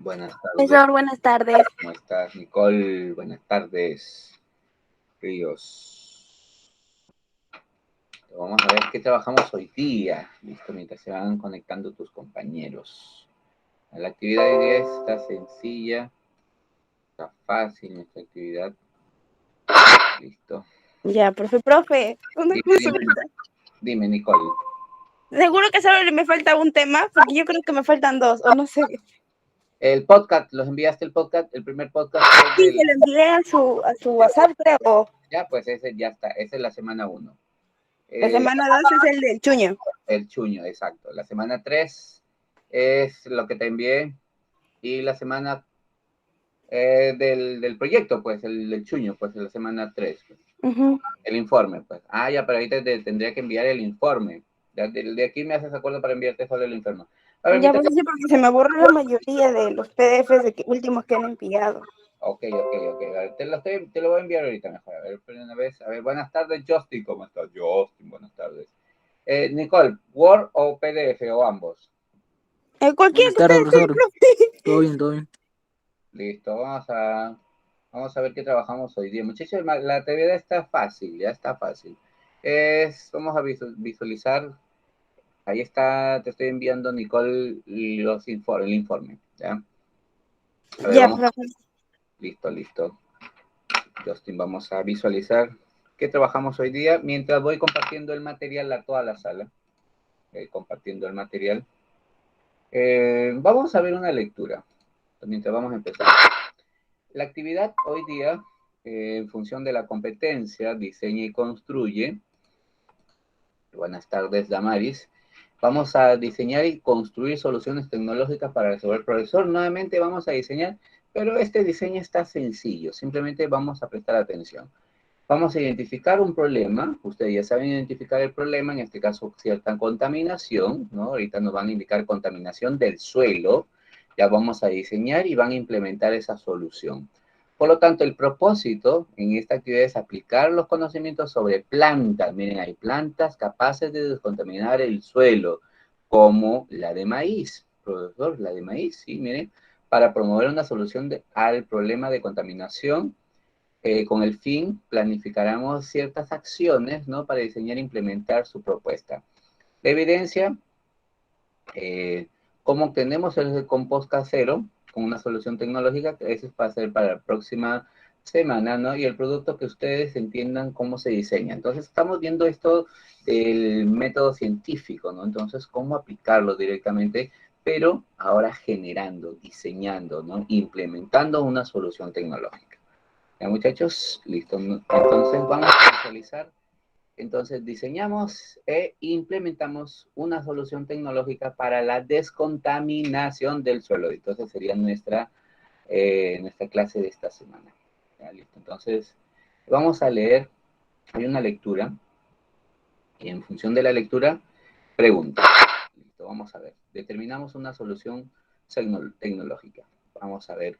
Buenas tardes. Profesor, buenas tardes. ¿Cómo estás, Nicole? Buenas tardes, Ríos. Vamos a ver qué trabajamos hoy día. Listo, mientras se van conectando tus compañeros. La actividad de hoy día está sencilla, está fácil nuestra actividad. Listo. Ya, profe, una Dime, consulta. dime, Nicole. Seguro que solo me falta un tema, porque yo creo que me faltan dos, o no sé. El podcast, ¿los enviaste el podcast? El primer podcast Sí, del... se lo envié a su WhatsApp, creo. Ya, pues ese ya está. Esa es la semana 1. La semana 2 es el del chuño. El chuño, exacto. La semana 3 es lo que te envié. Y la semana del proyecto, pues, del chuño, pues, de la semana 3. Pues. El informe, pues. Ya, pero ahí tendría que enviar el informe. De aquí me haces acuerdo para enviarte solo el informe. A ver, Ya, pues sí, porque se me borró la mayoría de los PDFs últimos que han enviado. Ok. A ver, te lo voy a enviar ahorita mejor. A ver, una vez. A ver, buenas tardes, Justin. ¿Cómo estás, Justin? Buenas tardes. Nicole, ¿Word o PDF o ambos? Cualquiera Buenas que tardes, ustedes profesor. estén, Todo bien, todo bien. Listo, vamos a ver qué trabajamos hoy día. Muchachos, la actividad está fácil, ya está fácil. Vamos a visualizar, ahí está, te estoy enviando, Nicole, el informe, ¿ya? A ver, Ya, vamos, profe. listo. Justin, vamos a visualizar qué trabajamos hoy día, mientras voy compartiendo el material a toda la sala. Compartiendo el material. Vamos a ver una lectura, mientras vamos a empezar. La actividad hoy día, en función de la competencia, diseña y construye. Buenas tardes, Damaris. Vamos a diseñar y construir soluciones tecnológicas para resolver problemas. Nuevamente vamos a diseñar, pero este diseño está sencillo. Simplemente vamos a prestar atención. Vamos a identificar un problema. Ustedes ya saben identificar el problema, en este caso cierta contaminación, ¿no? Ahorita nos van a indicar contaminación del suelo. Ya vamos a diseñar y van a implementar esa solución. Por lo tanto, el propósito en esta actividad es aplicar los conocimientos sobre plantas. Miren, hay plantas capaces de descontaminar el suelo, como la de maíz. Profesor, la de maíz, sí, miren, para promover una solución al problema de contaminación. Con el fin, planificaremos ciertas acciones, ¿no? Para diseñar e implementar su propuesta. La evidencia, cómo obtenemos el compost casero con una solución tecnológica, que eso va a ser para la próxima semana, ¿no? Y el producto que ustedes entiendan cómo se diseña. Entonces, estamos viendo esto del método científico, ¿no? Entonces, cómo aplicarlo directamente, pero ahora generando, diseñando, ¿no? Implementando una solución tecnológica. Ya, muchachos, listo. Entonces, vamos a visualizar. Entonces diseñamos e implementamos una solución tecnológica para la descontaminación del suelo. Entonces sería nuestra clase de esta semana. ¿Ya? Listo. Entonces vamos a leer, hay una lectura y en función de la lectura, pregunta. Listo, vamos a ver. Determinamos una solución tecnológica. Vamos a ver.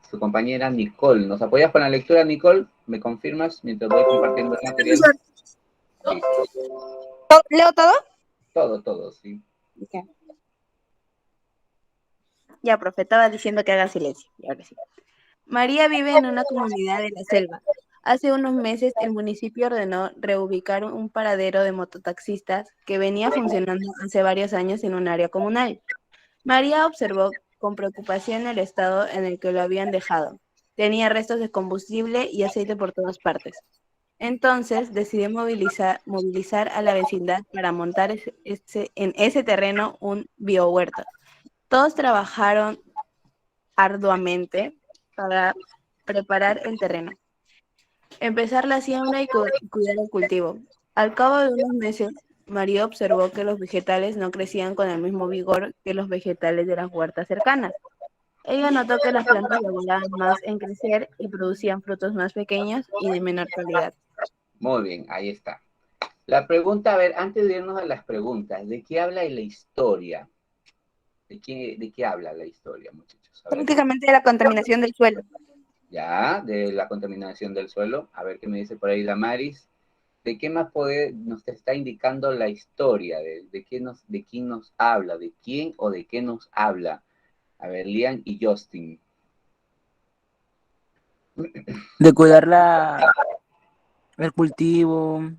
Su compañera Nicole. ¿Nos apoyas con la lectura, Nicole? ¿Me confirmas mientras voy compartiendo el material? Listo. ¿Leo todo? Todo, sí. Okay. Ya, profe, estaba diciendo que haga silencio. Y ahora sí. María vive en una comunidad de la selva. Hace unos meses el municipio ordenó reubicar un paradero de mototaxistas que venía funcionando hace varios años en un área comunal. María observó con preocupación el estado en el que lo habían dejado. Tenía restos de combustible y aceite por todas partes. Entonces decidió movilizar a la vecindad para montar en ese terreno un biohuerto. Todos trabajaron arduamente para preparar el terreno, empezar la siembra y cuidar el cultivo. Al cabo de unos meses, María observó que los vegetales no crecían con el mismo vigor que los vegetales de las huertas cercanas. Ella notó que las plantas demoraban más en crecer y producían frutos más pequeños y de menor calidad. Muy bien, ahí está. La pregunta, a ver, antes de irnos a las preguntas, ¿de qué habla la historia? ¿De qué habla la historia, muchachos? A ver. Prácticamente la contaminación del suelo. Ya, de la contaminación del suelo. A ver qué me dice por ahí Damaris. ¿De qué más nos está indicando la historia? ¿De quién nos habla? ¿De quién o de qué nos habla A ver, Lian y Justin. De cuidar el cultivo,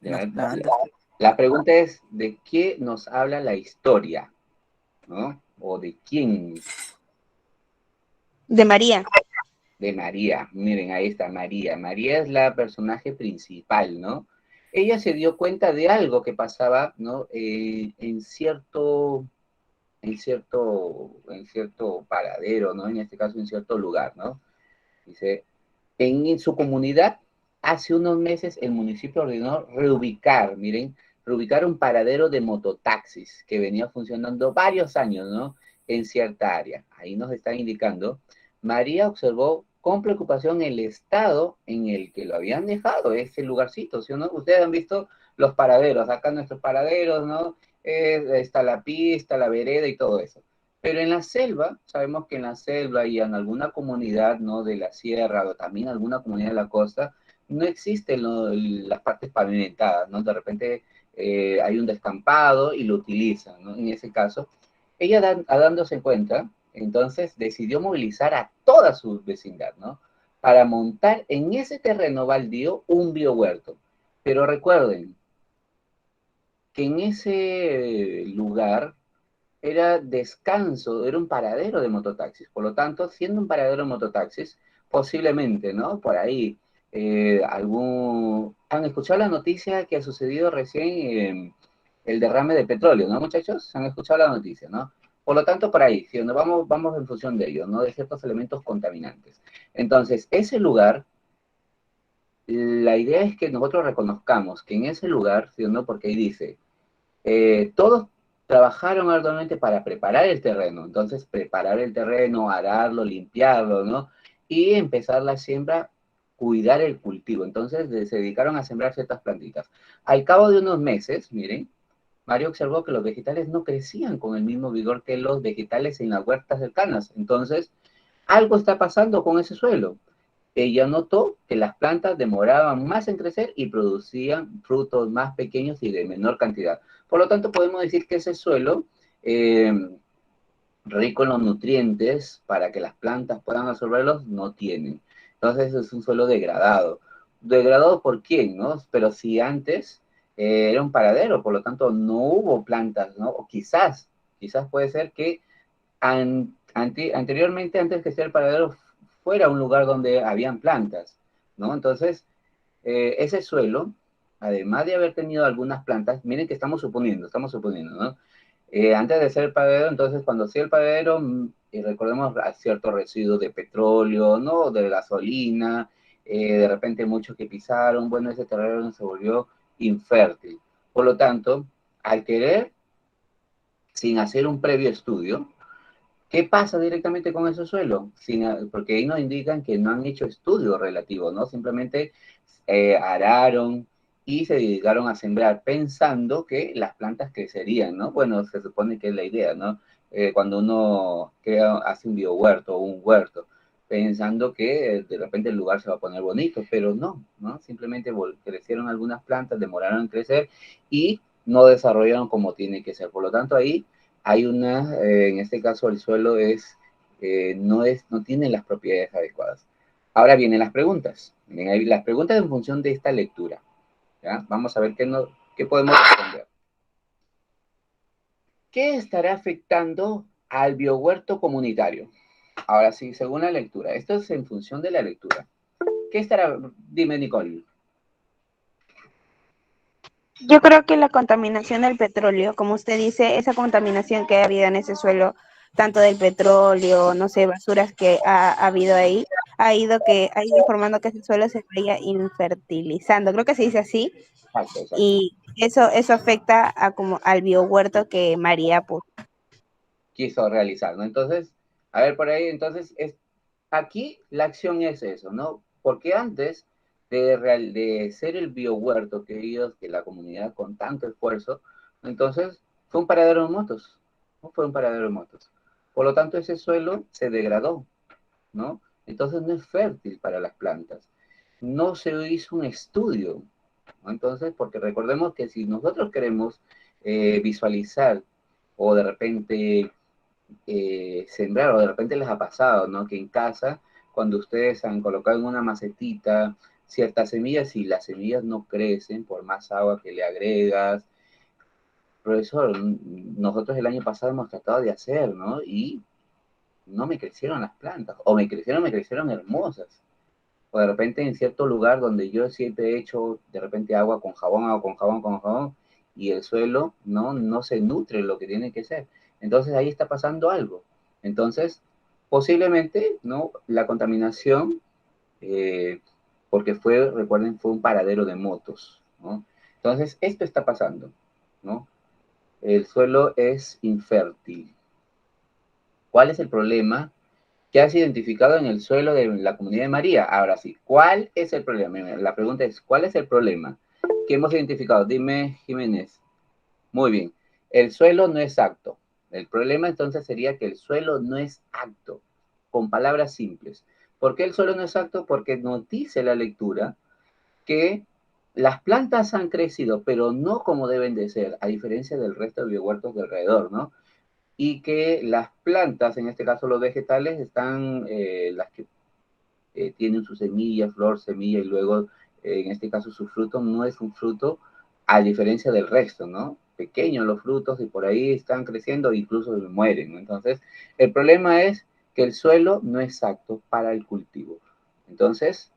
las Ya, plantas. la pregunta es, ¿de qué nos habla la historia? ¿No? ¿O de quién? De María. De María. Miren, ahí está María. María es la personaje principal, ¿no? Ella se dio cuenta de algo que pasaba, ¿no? En cierto paradero, ¿no? En este caso, en cierto lugar, ¿no? Dice, en su comunidad, hace unos meses el municipio ordenó reubicar, miren, reubicar un paradero de mototaxis que venía funcionando varios años, ¿no? En cierta área. Ahí nos están indicando. María observó con preocupación el estado en el que lo habían dejado, ese lugarcito, ¿sí o no? Ustedes han visto los paraderos, acá nuestros paraderos, ¿no? Está la pista, la vereda y todo eso. Pero en la selva, sabemos que en la selva y en alguna comunidad, ¿no? De la sierra o también alguna comunidad de la costa, no existen las partes pavimentadas, ¿no? De repente hay un descampado y lo utilizan, ¿no? En ese caso, ella dándose cuenta, entonces decidió movilizar a toda su vecindad, ¿no? Para montar en ese terreno baldío un biohuerto. Pero recuerden que en ese lugar era descanso, era un paradero de mototaxis. Por lo tanto, siendo un paradero de mototaxis, posiblemente, ¿no? Por ahí, ¿han escuchado la noticia que ha sucedido recién el derrame de petróleo, ¿no, muchachos? ¿Han escuchado la noticia, no? Por lo tanto, por ahí, si nos vamos en función de ello, ¿no? De ciertos elementos contaminantes. Entonces, ese lugar, la idea es que nosotros reconozcamos que en ese lugar, ¿sí o no? Porque ahí dice, todos trabajaron arduamente para preparar el terreno, entonces preparar el terreno, ararlo, limpiarlo, ¿no? Y empezar la siembra, cuidar el cultivo. Entonces se dedicaron a sembrar ciertas plantitas. Al cabo de unos meses, miren, Mario observó que los vegetales no crecían con el mismo vigor que los vegetales en las huertas cercanas. Entonces, algo está pasando con ese suelo. Ella notó que las plantas demoraban más en crecer y producían frutos más pequeños y de menor cantidad. Por lo tanto, podemos decir que ese suelo, eh, rico en los nutrientes para que las plantas puedan absorberlos, no tienen. Entonces es un suelo degradado. ¿Degradado por quién, no? Pero si antes era un paradero, por lo tanto no hubo plantas, ¿no? O quizás puede ser que anteriormente, antes que sea el paradero, fuera un lugar donde habían plantas, ¿no? Entonces, ese suelo, además de haber tenido algunas plantas, miren que estamos suponiendo, ¿no? Antes de ser el paradero, entonces cuando hacía el paradero, y recordemos a ciertos residuos de petróleo, ¿no? De gasolina, de repente muchos que pisaron, bueno, ese terreno se volvió infértil. Por lo tanto, al querer, sin hacer un previo estudio, ¿qué pasa directamente con ese suelo? Porque ahí nos indican que no han hecho estudios relativos, ¿no? Simplemente araron y se dedicaron a sembrar pensando que las plantas crecerían, ¿no? Bueno, se supone que es la idea, ¿no? Cuando uno hace un biohuerto o un huerto, pensando que de repente el lugar se va a poner bonito, pero no, ¿no? Simplemente crecieron algunas plantas, demoraron en crecer y no desarrollaron como tiene que ser. Por lo tanto, ahí hay en este caso el suelo no tiene las propiedades adecuadas. Ahora vienen las preguntas. Miren, ahí las preguntas en función de esta lectura. ¿Ya? Vamos a ver qué podemos responder. ¿Qué estará afectando al biohuerto comunitario? Ahora sí, según la lectura. Esto es en función de la lectura. ¿Qué estará? Dime, Nicole. Yo creo que la contaminación del petróleo, como usted dice, esa contaminación que ha habido en ese suelo, tanto del petróleo, no sé, basuras que ha habido ahí, ha ido formando que ese suelo se vaya infertilizando. Creo que se dice así, Exacto, exacto. y eso afecta a como al biohuerto que María puso. Quiso realizar, ¿no? Entonces, a ver por ahí, entonces, aquí la acción es eso, ¿no? Porque antes de ser el biohuerto que la comunidad con tanto esfuerzo, entonces fue un paradero de motos, ¿no? Fue un paradero de motos. Por lo tanto, ese suelo se degradó, ¿no? Entonces no es fértil para las plantas. No se hizo un estudio, ¿no? Entonces, porque recordemos que si nosotros queremos visualizar o de repente sembrar, o de repente les ha pasado, ¿no? Que en casa, cuando ustedes han colocado en una macetita ciertas semillas y las semillas no crecen por más agua que le agregas. Profesor, nosotros el año pasado hemos tratado de hacer, ¿no? Y no me crecieron las plantas, o me crecieron hermosas. O de repente en cierto lugar donde yo siempre he hecho de repente agua con jabón, y el suelo no se nutre lo que tiene que ser. Entonces ahí está pasando algo. Entonces, posiblemente, ¿no? La contaminación, porque recuerden, fue un paradero de motos, ¿no? Entonces, esto está pasando, ¿no? El suelo es infértil. ¿Cuál es el problema que has identificado en el suelo de la Comunidad de María? Ahora sí, ¿cuál es el problema? La pregunta es, ¿cuál es el problema que hemos identificado? Dime, Jiménez. Muy bien. El suelo no es apto. El problema entonces sería que el suelo no es apto, con palabras simples. ¿Por qué el suelo no es apto? Porque nos dice la lectura que las plantas han crecido, pero no como deben de ser, a diferencia del resto de biohuertos de alrededor, ¿no? Y que las plantas, en este caso los vegetales, están las que tienen su semilla, flor, semilla, y luego, en este caso, su fruto no es un fruto, a diferencia del resto, ¿no? Pequeños los frutos y por ahí están creciendo, incluso mueren, ¿no? Entonces, el problema es que el suelo no es apto para el cultivo. Entonces,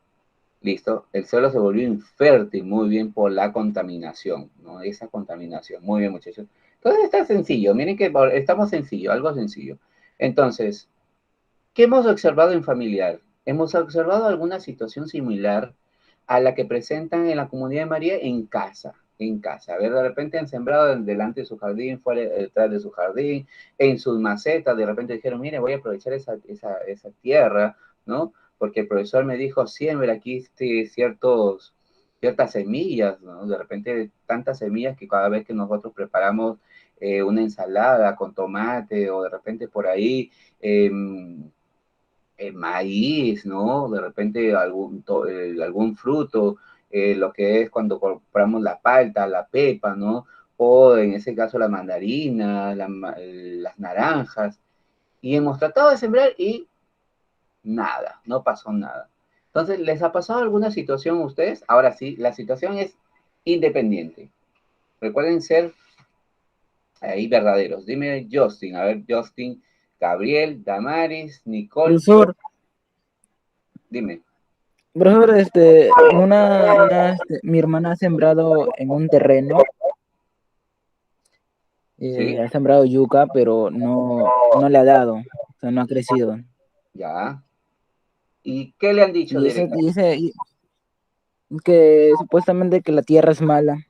listo, el suelo se volvió infértil muy bien por la contaminación, ¿no? Esa contaminación. Muy bien, muchachos. Entonces está sencillo, miren que estamos sencillo, algo sencillo. Entonces, ¿qué hemos observado en familiar? Hemos observado alguna situación similar a la que presentan en la Comunidad de María en casa, en casa. A ver, de repente han sembrado delante de su jardín, fuera, detrás de su jardín, en sus macetas, de repente dijeron, mire, voy a aprovechar esa tierra, ¿no? Porque el profesor me dijo, siembra aquí ciertas semillas, ¿no? De repente tantas semillas que cada vez que nosotros preparamos una ensalada con tomate o de repente por ahí maíz, ¿no? De repente algún fruto, lo que es cuando compramos la palta, la pepa, ¿no? O en ese caso la mandarina, las naranjas. Y hemos tratado de sembrar y nada, no pasó nada. Entonces, ¿les ha pasado alguna situación a ustedes? Ahora sí, la situación es independiente. Recuerden ser ahí verdaderos. Dime Justin, a ver, Justin, Gabriel, Damaris, Nicole, Profesor, dime. profesor, mi hermana ha sembrado en un terreno, ¿Sí? ha sembrado yuca, pero no le ha dado, o sea, no ha crecido. Ya. ¿Y qué le han dicho Y eso directamente? dice que supuestamente que la tierra es mala.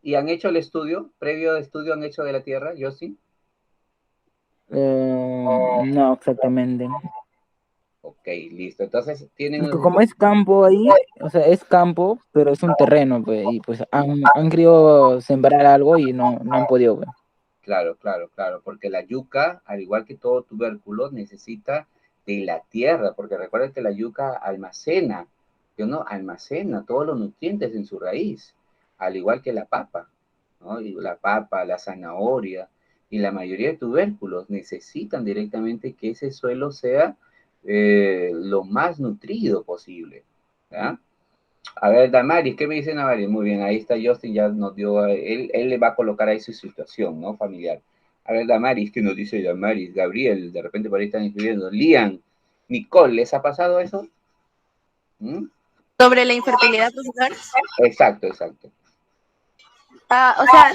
¿Y han hecho el estudio? ¿Previo estudio han hecho de la Tierra? Yo sí. No exactamente. Ok, listo. Entonces, tienen Es que como es campo ahí, o sea, es campo, pero es un terreno, pues, y pues han querido sembrar algo y no han podido, pues. claro, claro, claro, porque la yuca, al igual que todo tubérculo, necesita de la tierra, porque recuerda que la yuca almacena, ¿sí o no? Almacena todos los nutrientes en su raíz, al igual que la papa, ¿no? Y la papa, la zanahoria y la mayoría de tubérculos necesitan directamente que ese suelo sea lo más nutrido posible, ¿ya? A ver, Damaris, ¿qué me dice Damaris? Muy bien, ahí está Justin, ya nos dio, él le va a colocar ahí su situación, ¿no? Familiar. A ver, Damaris, ¿qué nos dice Damaris? Gabriel, de repente por ahí están escribiendo. Lian, Nicole, ¿les ha pasado eso? ¿Mm? Sobre la infertilidad, profesor. Exacto, exacto. O sea,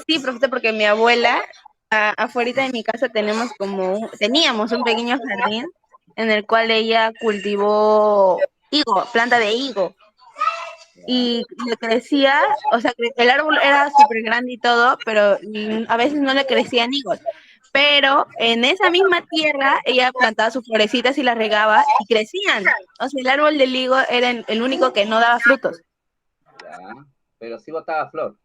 sí, profesor, porque mi abuela, afuera de mi casa teníamos un pequeño jardín en el cual ella cultivó planta de higo. Ya, Y le crecía, o sea, el árbol era súper grande y todo, pero a veces no le crecían higos. Pero en esa misma tierra ella plantaba sus florecitas y las regaba y crecían. O sea, el árbol del higo era el único que no daba frutos. ya. Pero sí botaba flor.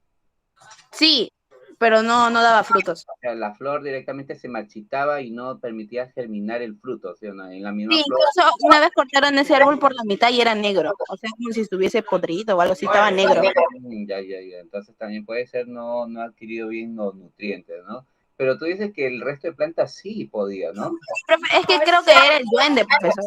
Sí, pero no daba frutos. O sea, la flor directamente se marchitaba y no permitía germinar el fruto, ¿sí o no? En la misma Sí, flor. incluso una vez cortaron ese árbol por la mitad y era negro. O sea, como si estuviese podrido o algo así, estaba negro. Ya, ya, ya. Entonces también puede ser no ha adquirido bien los nutrientes, ¿no? pero tú dices que el resto de plantas sí podía, ¿no? Es que creo que era el duende, profesor.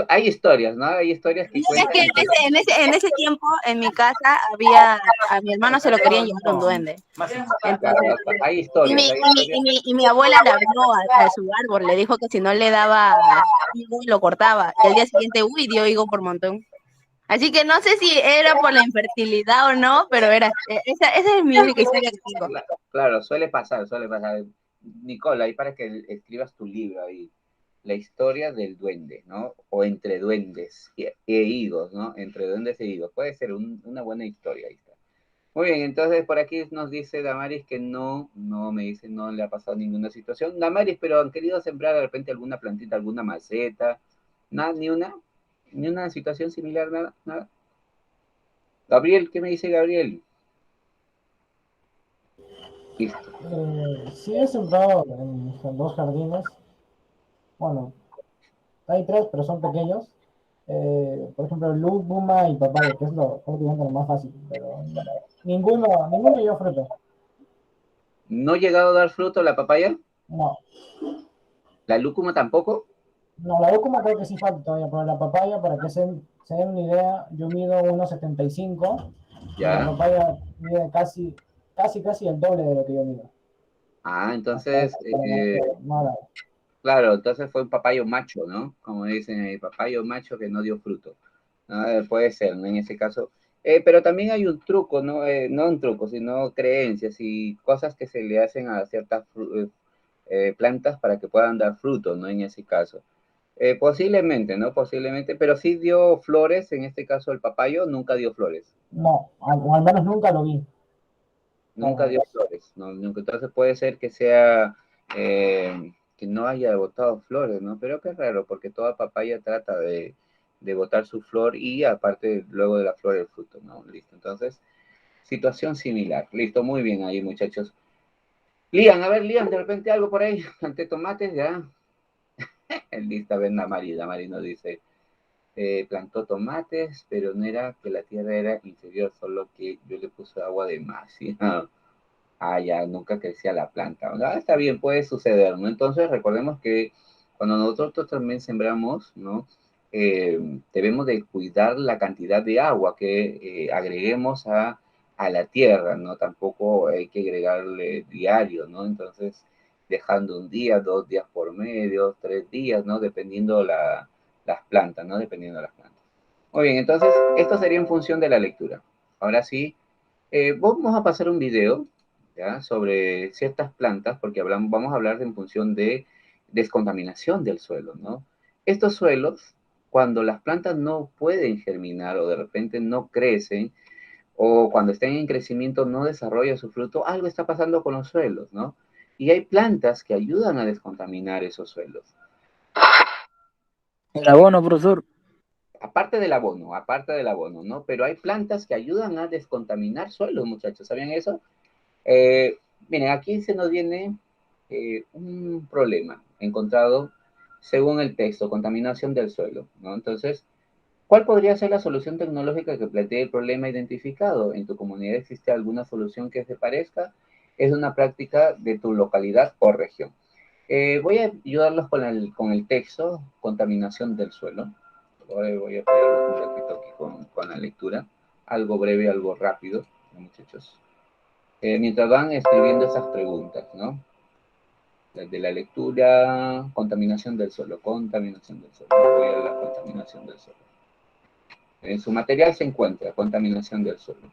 Hay historias, ¿no? Hay historias que No, es cuentan que en ese tiempo en mi casa había, a mi hermano se lo querían llevar un duende. Entonces, claro, hay historias, hay historias. y mi abuela le habló a su árbol, le dijo que si no le daba higo, lo cortaba. Y al día siguiente, uy, dio higo por montón. Así que no sé si era por la infertilidad o no, pero era, esa es mi única historia que tengo. Claro, suele pasar, suele pasar. Nicola, ahí para que escribas tu libro ahí, la historia del duende, ¿no? O entre duendes e higos, ¿no? Entre duendes e higos. Puede ser una buena historia, ahí está. Muy bien, entonces por aquí nos dice Damaris que no me dice, no le ha pasado ninguna situación. Damaris, pero han querido sembrar de repente alguna plantita, alguna maceta, nada, ni una situación similar, nada, nada. Gabriel, ¿qué me dice Gabriel? Listo. Sí he sembrado en dos jardines. Bueno, hay tres, pero son pequeños. Por ejemplo, lúcuma y papaya, que es prácticamente lo más fácil, pero ninguno dio fruto. ¿No ha llegado a dar fruto la papaya? No, ¿La lúcuma tampoco? no, la lúcuma creo que sí falta todavía, pero la papaya, para que se den una idea, yo mido 1,75 y la Ya. papaya mide casi el doble de lo que yo mido. Ah, Hasta entonces, eso, pero no ha dado. claro, entonces fue un papayo macho, ¿no? Como dicen, el papayo macho que no dio fruto. ¿No? Puede ser, ¿no? En ese caso. Pero también hay un truco, ¿no? No un truco, sino creencias y cosas que se le hacen a ciertas plantas para que puedan dar fruto, ¿no? En ese caso. Posiblemente, ¿no? Posiblemente, pero sí dio flores, en este caso el papayo nunca dio flores. No, o al menos nunca lo vi. Nunca dio flores, ¿no? Nunca. Entonces puede ser que sea que no haya botado flores, ¿no? Pero qué raro, porque toda papaya trata de botar su flor y aparte luego de la flor el fruto, ¿no? Listo. Entonces, situación similar. Listo, muy bien ahí, muchachos. Lian, a ver, Lian, de repente algo por ahí, ante tomates, ya. Listo, a ver, Damari nos dice, plantó tomates, pero no era que la tierra era inferior, solo que yo le puse agua de más, ¿sí? Ah, ya, nunca crecía la planta. Ah, está bien, puede suceder, ¿no? Entonces, recordemos que cuando nosotros también sembramos, ¿no? Debemos de cuidar la cantidad de agua que agreguemos a la tierra, ¿no? Tampoco hay que agregarle diario, ¿no? Entonces, dejando un día, 2 días por medio, 3 días, ¿no? Dependiendo las plantas, ¿no? Dependiendo de las plantas. Muy bien, entonces, esto sería en función de la lectura. Ahora sí, vamos a pasar un video, ¿ya? Sobre ciertas plantas, porque vamos a hablar en función de descontaminación del suelo, ¿no? Estos suelos, cuando las plantas no pueden germinar o de repente no crecen, o cuando estén en crecimiento no desarrolla su fruto, algo está pasando con los suelos, ¿no? Y hay plantas que ayudan a descontaminar esos suelos. El abono, profesor. Aparte del abono, ¿no? Pero hay plantas que ayudan a descontaminar suelos, muchachos, ¿sabían eso? Eh, Miren, aquí se nos viene un problema encontrado según el texto, contaminación del suelo, ¿no? Entonces, ¿cuál podría ser la solución tecnológica que plantee el problema identificado? ¿En tu comunidad existe alguna solución que se parezca? Es una práctica de tu localidad o región. Voy a ayudarlos con el texto, contaminación del suelo. Voy a apoyarlos un ratito aquí con la lectura. Algo breve, algo rápido, muchachos. Mientras van escribiendo esas preguntas, ¿no? De la lectura, contaminación del suelo, contaminación del suelo. Voy a la contaminación del suelo. En su material se encuentra contaminación del suelo.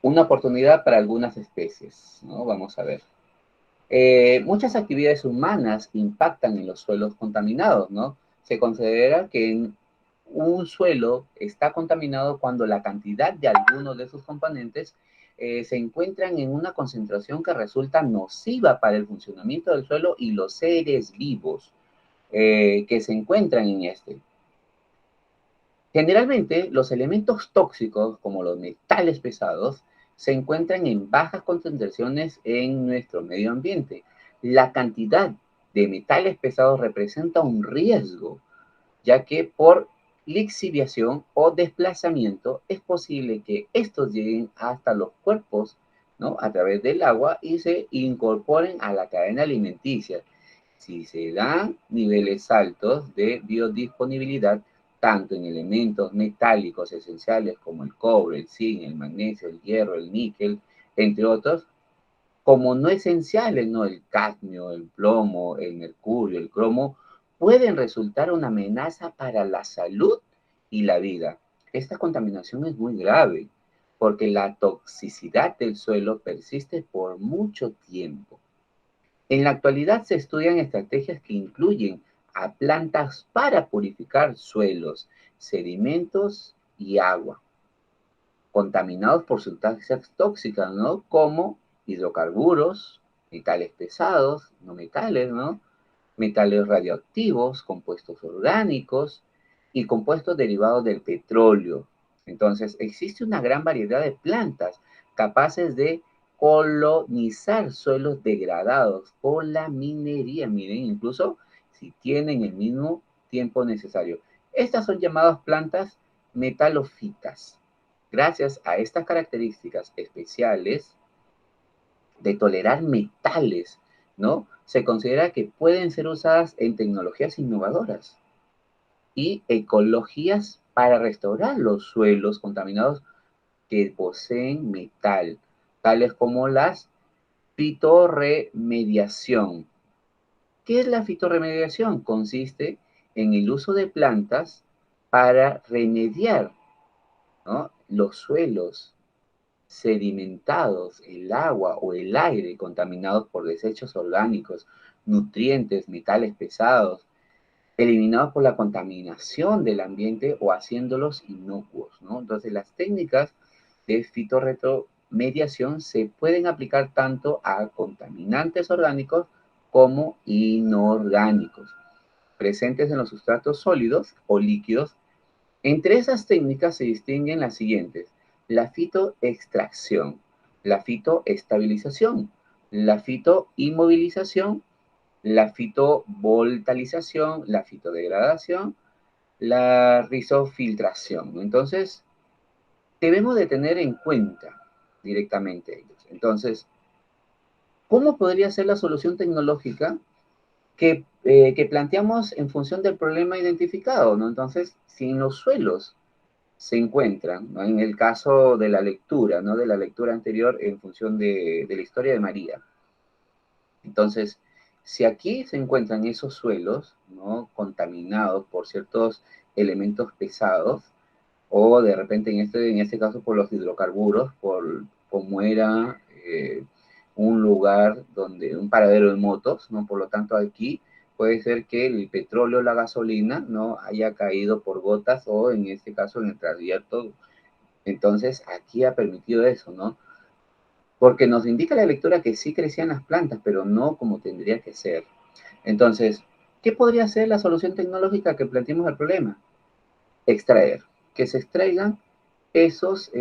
Una oportunidad para algunas especies, ¿no? Vamos a ver. Muchas actividades humanas impactan en los suelos contaminados, ¿no? Se considera que un suelo está contaminado cuando la cantidad de algunos de sus componentes se encuentran en una concentración que resulta nociva para el funcionamiento del suelo y los seres vivos que se encuentran en este. Generalmente, los elementos tóxicos, como los metales pesados, se encuentran en bajas concentraciones en nuestro medio ambiente. La cantidad de metales pesados representa un riesgo, ya que por lixiviación o desplazamiento es posible que estos lleguen hasta los cuerpos ¿no? A través del agua y se incorporen a la cadena alimenticia. Si se dan niveles altos de biodisponibilidad, tanto en elementos metálicos esenciales como el cobre, el zinc, el magnesio, el hierro, el níquel, entre otros, como no esenciales, ¿no? El cadmio, el plomo, el mercurio, el cromo, pueden resultar una amenaza para la salud y la vida. Esta contaminación es muy grave porque la toxicidad del suelo persiste por mucho tiempo. En la actualidad se estudian estrategias que incluyen a plantas para purificar suelos, sedimentos y agua contaminados por sustancias tóxicas, ¿no? Como hidrocarburos, metales pesados, no metales, ¿no? Metales radioactivos, compuestos orgánicos y compuestos derivados del petróleo. Entonces, existe una gran variedad de plantas capaces de colonizar suelos degradados por la minería. Miren, incluso si tienen el mismo tiempo necesario. Estas son llamadas plantas metalófitas. Gracias a estas características especiales de tolerar metales, ¿no? Se considera que pueden ser usadas en tecnologías innovadoras y ecologías para restaurar los suelos contaminados que poseen metal, tales como las fitorremediación. ¿Qué es la fitorremediación? Consiste en el uso de plantas para remediar, ¿no? Los suelos sedimentados, el agua o el aire contaminados por desechos orgánicos, nutrientes, metales pesados, eliminados por la contaminación del ambiente o haciéndolos inocuos, ¿no? Entonces, las técnicas de fitorremediación se pueden aplicar tanto a contaminantes orgánicos como inorgánicos, presentes en los sustratos sólidos o líquidos. Entre esas técnicas se distinguen las siguientes: la fitoextracción, la fitoestabilización, la fitoinmovilización, la fitovoltaización, la fitodegradación, la rizofiltración. Entonces, debemos de tener en cuenta directamente ellos. Entonces, ¿cómo podría ser la solución tecnológica que planteamos en función del problema identificado, ¿no? Entonces, si en los suelos se encuentran, ¿no? En el caso de la lectura, ¿no? De la lectura anterior en función de la historia de María. Entonces, si aquí se encuentran esos suelos, ¿no? Contaminados por ciertos elementos pesados, o de repente en este caso por los hidrocarburos, por como era un lugar donde, un paradero de motos, ¿no? Por lo tanto, aquí puede ser que el petróleo, la gasolina, ¿no? Haya caído por gotas o en este caso en el trayecto. Entonces, aquí ha permitido eso, ¿no? Porque nos indica la lectura que sí crecían las plantas, pero no como tendría que ser. Entonces, ¿qué podría ser la solución tecnológica que planteemos al problema? Extraer, que se extraigan esos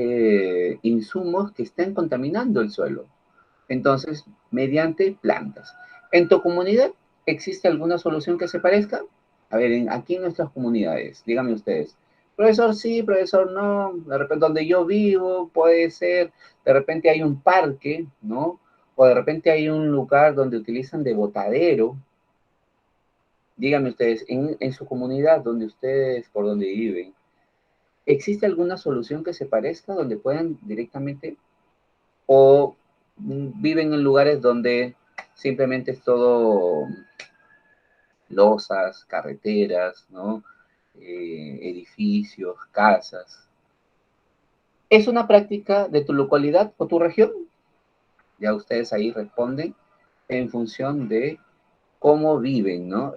insumos que están contaminando el suelo. Entonces, mediante plantas. ¿En tu comunidad existe alguna solución que se parezca? A ver, aquí en nuestras comunidades, díganme ustedes. Profesor, sí, profesor, no. De repente, donde yo vivo, puede ser. De repente hay un parque, ¿no? O de repente hay un lugar donde utilizan de botadero. Díganme ustedes, en su comunidad, donde ustedes, por donde viven, ¿existe alguna solución que se parezca donde puedan directamente o viven en lugares donde simplemente es todo losas, carreteras, ¿no? Edificios, casas? ¿Es una práctica de tu localidad o tu región? Ya ustedes ahí responden en función de cómo viven, ¿no?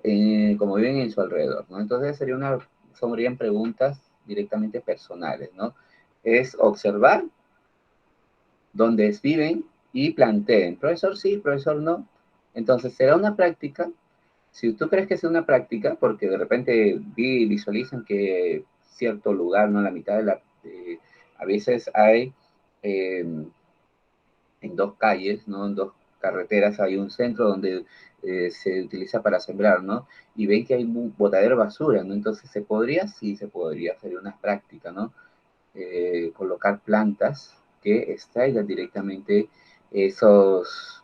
Cómo viven en su alrededor, ¿no? Entonces serían preguntas directamente personales, ¿no? Es observar dónde viven y planteen. Profesor sí, profesor no. Entonces será una práctica. Si tú crees que es una práctica, porque de repente visualizan que cierto lugar, ¿no? La mitad a veces hay eh, en dos calles, ¿no? En dos carreteras hay un centro donde se utiliza para sembrar, ¿no? Y ven que hay un botadero de basura, ¿no? Entonces sí, se podría hacer una práctica, ¿no? Colocar plantas que extraigan directamente esos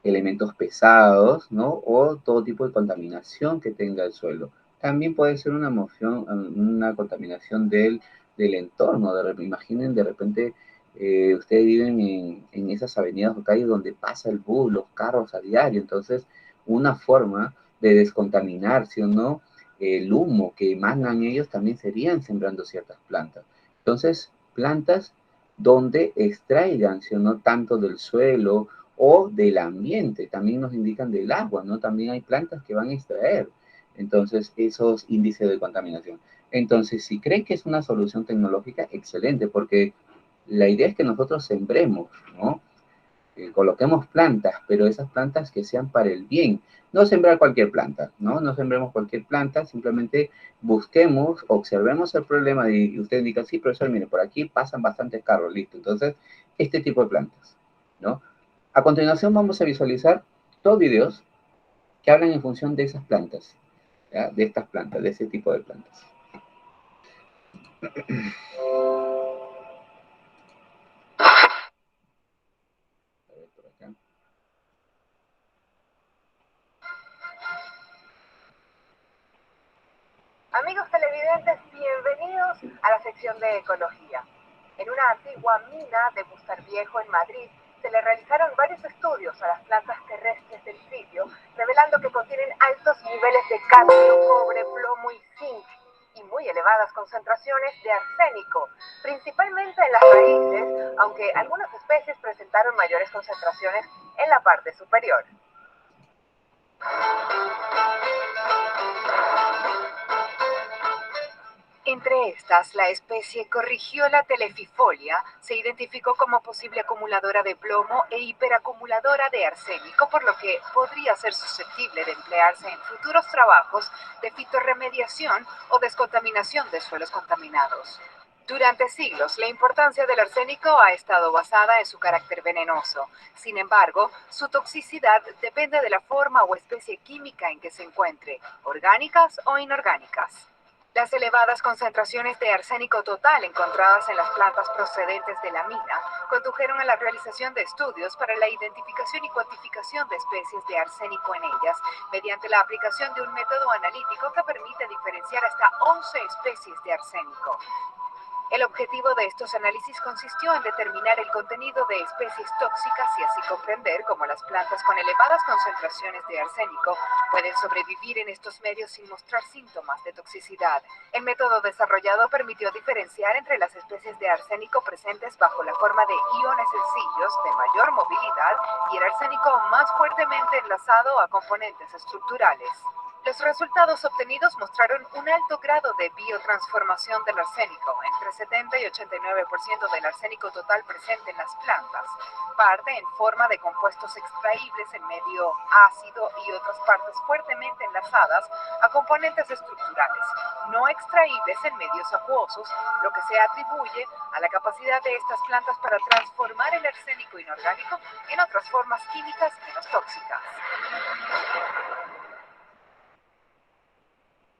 elementos pesados, ¿no? O todo tipo de contaminación que tenga el suelo. También puede ser una contaminación del entorno. Imaginen de repente, ustedes viven en esas avenidas o calles donde pasa el bus, los carros a diario. Entonces, una forma de descontaminar, ¿sí o no? El humo que emanan ellos también serían sembrando ciertas plantas. Entonces, plantas donde extraigan, ¿sí o no? Tanto del suelo o del ambiente, también nos indican del agua, ¿no? También hay plantas que van a extraer, entonces, esos índices de contaminación. Entonces, si creen que es una solución tecnológica, excelente, porque la idea es que nosotros sembremos, ¿no? Coloquemos plantas, pero esas plantas que sean para el bien. No sembrar cualquier planta, ¿no? No sembremos cualquier planta, simplemente busquemos, observemos el problema y usted indica, sí, profesor, mire, por aquí pasan bastantes carros, listo. Entonces, este tipo de plantas, ¿no? A continuación vamos a visualizar dos videos que hablan en función de esas plantas, ¿ya? De estas plantas, de ese tipo de plantas. A ver, por acá. Amigos televidentes, bienvenidos a la sección de ecología. En una antigua mina de Bustar Viejo en Madrid se le realizaron varios estudios a las plantas terrestres del sitio, revelando que contienen altos niveles de cadmio, cobre, plomo y zinc y muy elevadas concentraciones de arsénico, principalmente en las raíces, aunque algunas especies presentaron mayores concentraciones en la parte superior. Entre estas, la especie Corrigiola telefifolia se identificó como posible acumuladora de plomo e hiperacumuladora de arsénico, por lo que podría ser susceptible de emplearse en futuros trabajos de fitorremediación o descontaminación de suelos contaminados. Durante siglos, la importancia del arsénico ha estado basada en su carácter venenoso. Sin embargo, su toxicidad depende de la forma o especie química en que se encuentre, orgánicas o inorgánicas. Las elevadas concentraciones de arsénico total encontradas en las plantas procedentes de la mina condujeron a la realización de estudios para la identificación y cuantificación de especies de arsénico en ellas, mediante la aplicación de un método analítico que permite diferenciar hasta 11 especies de arsénico. El objetivo de estos análisis consistió en determinar el contenido de especies tóxicas y así comprender cómo las plantas con elevadas concentraciones de arsénico pueden sobrevivir en estos medios sin mostrar síntomas de toxicidad. El método desarrollado permitió diferenciar entre las especies de arsénico presentes bajo la forma de iones sencillos de mayor movilidad y el arsénico más fuertemente enlazado a componentes estructurales. Los resultados obtenidos mostraron un alto grado de biotransformación del arsénico, entre 70 y 89% del arsénico total presente en las plantas, parte en forma de compuestos extraíbles en medio ácido y otras partes fuertemente enlazadas a componentes estructurales, no extraíbles en medios acuosos, lo que se atribuye a la capacidad de estas plantas para transformar el arsénico inorgánico en otras formas químicas menos tóxicas.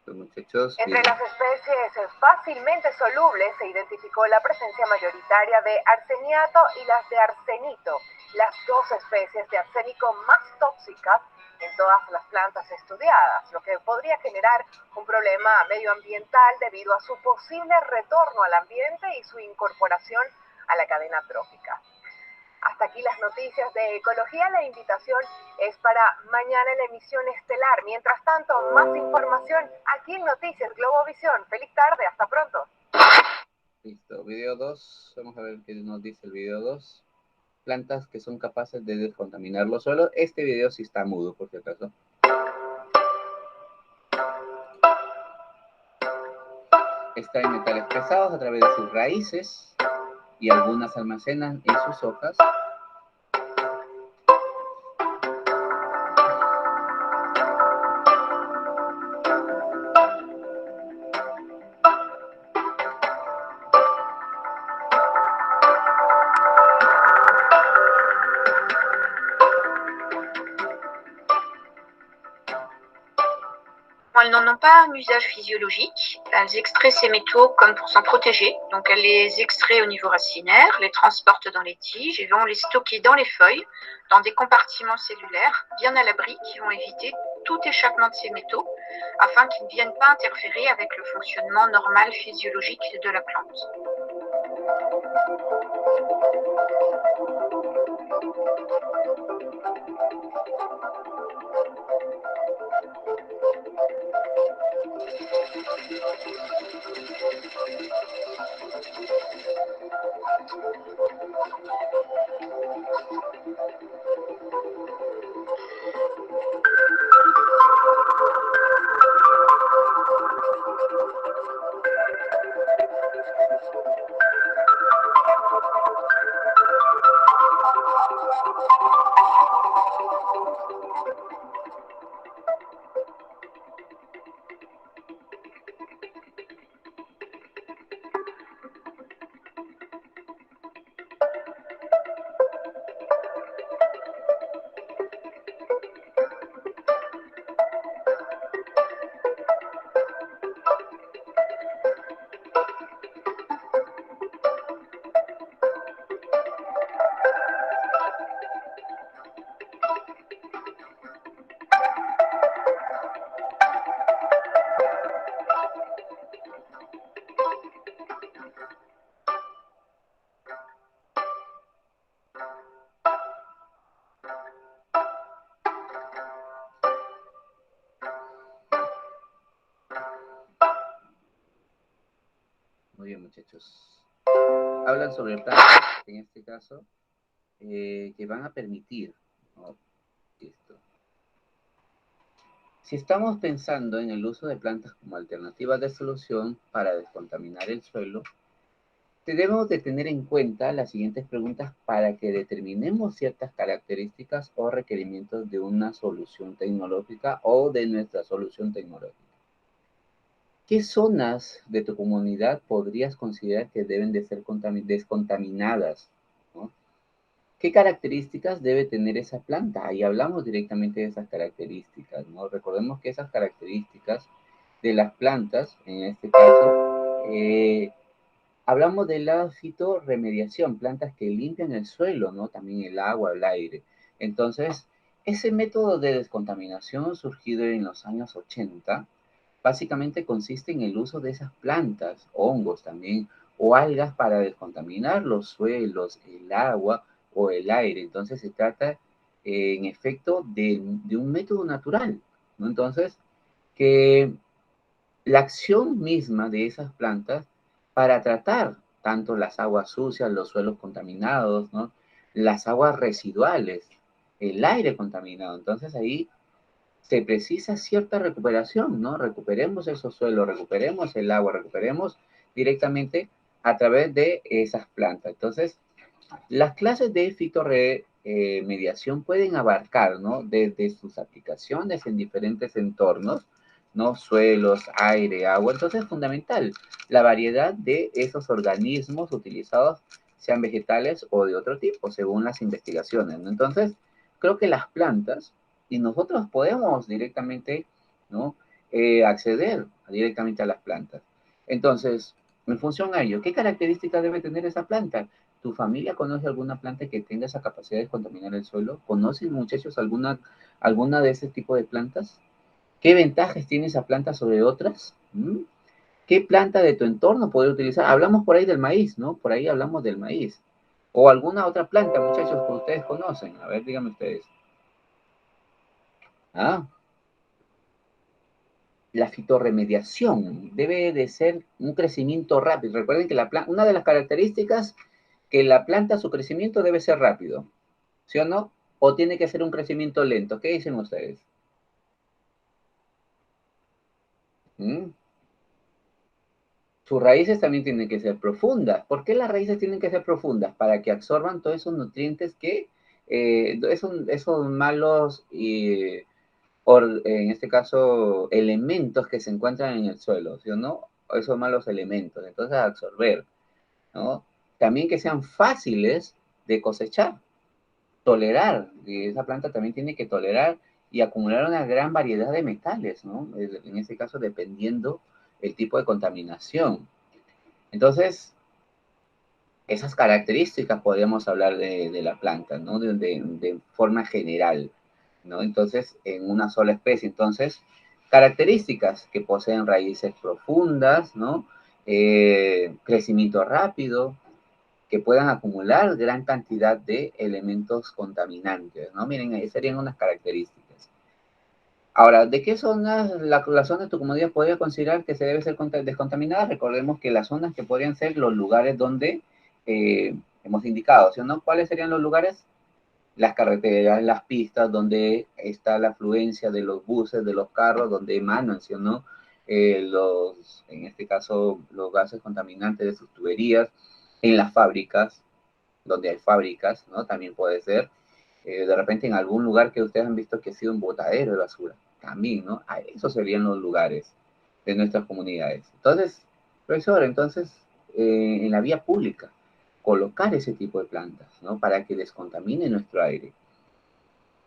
Muchachos, entre las especies fácilmente solubles se identificó la presencia mayoritaria de arseniato y las de arsenito, las dos especies de arsénico más tóxicas en todas las plantas estudiadas, lo que podría generar un problema medioambiental debido a su posible retorno al ambiente y su incorporación a la cadena trófica. Hasta aquí las noticias de ecología. La invitación es para mañana en la emisión estelar. Mientras tanto, más información aquí en Noticias Globovisión. Feliz tarde, hasta pronto. Listo, video 2. Vamos a ver qué nos dice el video 2. Plantas que son capaces de descontaminar los suelos. Este video sí está mudo, por si acaso. Extraen metales pesados a través de sus raíces y algunas almacenan en sus hojas. elles n'en ont pas un usage physiologique. Elles extraient ces métaux comme pour s'en protéger. Donc elles les extraient au niveau racinaire, les transportent dans les tiges et vont les stocker dans les feuilles, dans des compartiments cellulaires bien à l'abri qui vont éviter tout échappement de ces métaux afin qu'ils ne viennent pas interférer avec le fonctionnement normal physiologique de la plante. Muy bien, muchachos. Hablan sobre plantas, en este caso, que van a permitir, ¿no? Esto. Si estamos pensando en el uso de plantas como alternativa de solución para descontaminar el suelo, debemos de tener en cuenta las siguientes preguntas para que determinemos ciertas características o requerimientos de una solución tecnológica o de nuestra solución tecnológica. ¿Qué zonas de tu comunidad podrías considerar que deben de ser descontaminadas, ¿no? ¿Qué características debe tener esa planta? Ahí hablamos directamente de esas características, ¿no? Recordemos que esas características de las plantas, en este caso, hablamos de la fitorremediación, plantas que limpian el suelo, ¿no? También el agua, el aire. Entonces, ese método de descontaminación surgido en los años 80, básicamente consiste en el uso de esas plantas, hongos también, o algas para descontaminar los suelos, el agua o el aire. Entonces se trata, en efecto, de un método natural, ¿no? Entonces, que la acción misma de esas plantas para tratar tanto las aguas sucias, los suelos contaminados, ¿no? Las aguas residuales, el aire contaminado. Entonces ahí se precisa cierta recuperación, ¿no? Recuperemos esos suelos, recuperemos el agua, recuperemos directamente a través de esas plantas. Entonces, las clases de fitorremediación pueden abarcar, ¿no? Desde sus aplicaciones en diferentes entornos, ¿no? Suelos, aire, agua. Entonces, es fundamental la variedad de esos organismos utilizados, sean vegetales o de otro tipo, según las investigaciones, ¿no? Entonces, creo que las plantas, y nosotros podemos directamente, ¿no? Acceder directamente a las plantas. Entonces, en función a ello, ¿qué características debe tener esa planta? ¿Tu familia conoce alguna planta que tenga esa capacidad de contaminar el suelo? ¿Conocen, muchachos, alguna de ese tipo de plantas? ¿Qué ventajas tiene esa planta sobre otras? ¿Qué planta de tu entorno puede utilizar? Hablamos por ahí del maíz, ¿no? Por ahí hablamos del maíz. O alguna otra planta, muchachos, que ustedes conocen. A ver, díganme ustedes. La fitorremediación debe de ser un crecimiento rápido. Recuerden que una de las características que la planta, su crecimiento debe ser rápido, ¿sí o no? ¿O tiene que ser un crecimiento lento? ¿Qué dicen ustedes? Sus raíces también tienen que ser profundas. ¿Por qué las raíces tienen que ser profundas? Para que absorban todos esos nutrientes que, esos malos, en este caso, elementos que se encuentran en el suelo, ¿sí o no? Esos malos elementos. Entonces, absorber, ¿no? También que sean fáciles de cosechar, tolerar. Y esa planta también tiene que tolerar y acumular una gran variedad de metales, ¿no? En este caso, dependiendo el tipo de contaminación. Entonces, esas características podríamos hablar de la planta, ¿no? De forma general, ¿no? Entonces, en una sola especie. Entonces, características que poseen raíces profundas, ¿no? Crecimiento rápido, que puedan acumular gran cantidad de elementos contaminantes, ¿no? Miren, ahí serían unas características. Ahora, ¿de qué zonas, la zona de tu comunidad podría considerar que se debe ser descontaminada? Recordemos que las zonas que podrían ser los lugares donde hemos indicado, ¿sí o no? ¿Cuáles serían los lugares? Las carreteras, las pistas, donde está la afluencia de los buses, de los carros, donde emanan, ¿sí o no? En este caso, los gases contaminantes de sus tuberías, en las fábricas, donde hay fábricas, ¿no? También puede ser. De repente en algún lugar que ustedes han visto que ha sido un botadero de basura, también, ¿no? Esos serían los lugares de nuestras comunidades. Entonces, profesor, en la vía pública, colocar ese tipo de plantas, ¿no? Para que descontamine nuestro aire.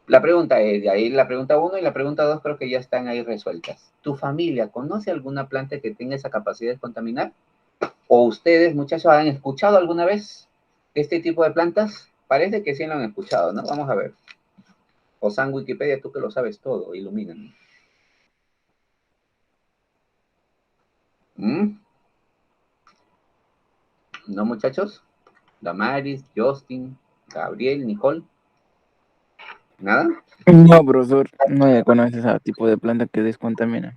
La pregunta es, de ahí la pregunta 1 y la pregunta 2 creo que ya están ahí resueltas. ¿Tu familia conoce alguna planta que tenga esa capacidad de contaminar? ¿O ustedes, muchachos, han escuchado alguna vez este tipo de plantas? Parece que sí lo han escuchado, ¿no? Vamos a ver. O San Wikipedia, tú que lo sabes todo, ilumíname. ¿Mm? ¿No, muchachos? Damaris, Justin, Gabriel, Nicole. ¿Nada? No, profesor, no conoce ese tipo de planta que descontamina.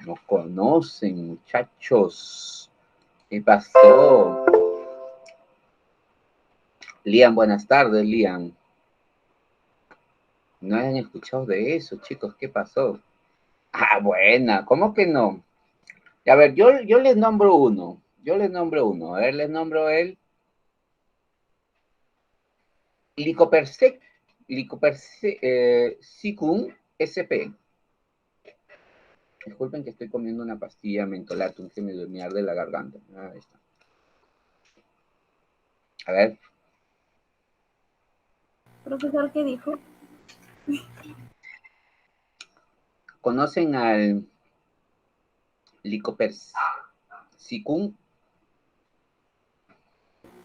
No conocen, muchachos. ¿Qué pasó? Liam, buenas tardes, Liam. No han escuchado de eso, chicos. ¿Qué pasó? Ah, buena. ¿Cómo que no? A ver, yo les nombro uno. Yo les nombro uno. A ver, les nombro el Licopersicum sp. Disculpen que estoy comiendo una pastilla mentolatum que me arde la garganta. Ahí está. A ver. Profesor, ¿qué dijo? ¿Conocen al Licopersicum?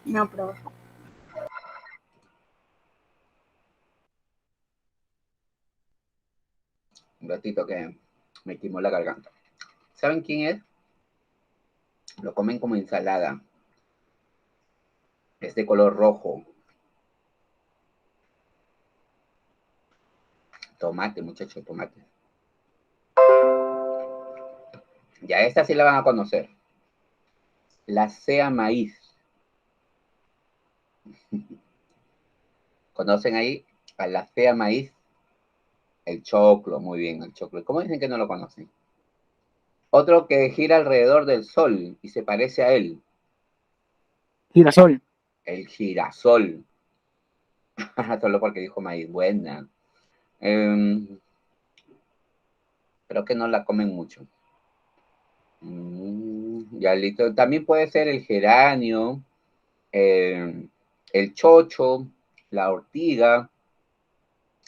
No, profe. Un ratito que me quemó la garganta. ¿Saben quién es? Lo comen como ensalada. Es de color rojo. Tomate, muchachos, tomate. Ya esta sí la van a conocer. La sea maíz. ¿Conocen ahí a la sea maíz? El choclo, muy bien, el choclo. ¿Cómo dicen que no lo conocen? Otro que gira alrededor del sol y se parece a él. Girasol. El girasol. Solo porque dijo maíz. Buena. Creo que no la comen mucho. Ya listo. También puede ser el geranio, el chocho, la ortiga,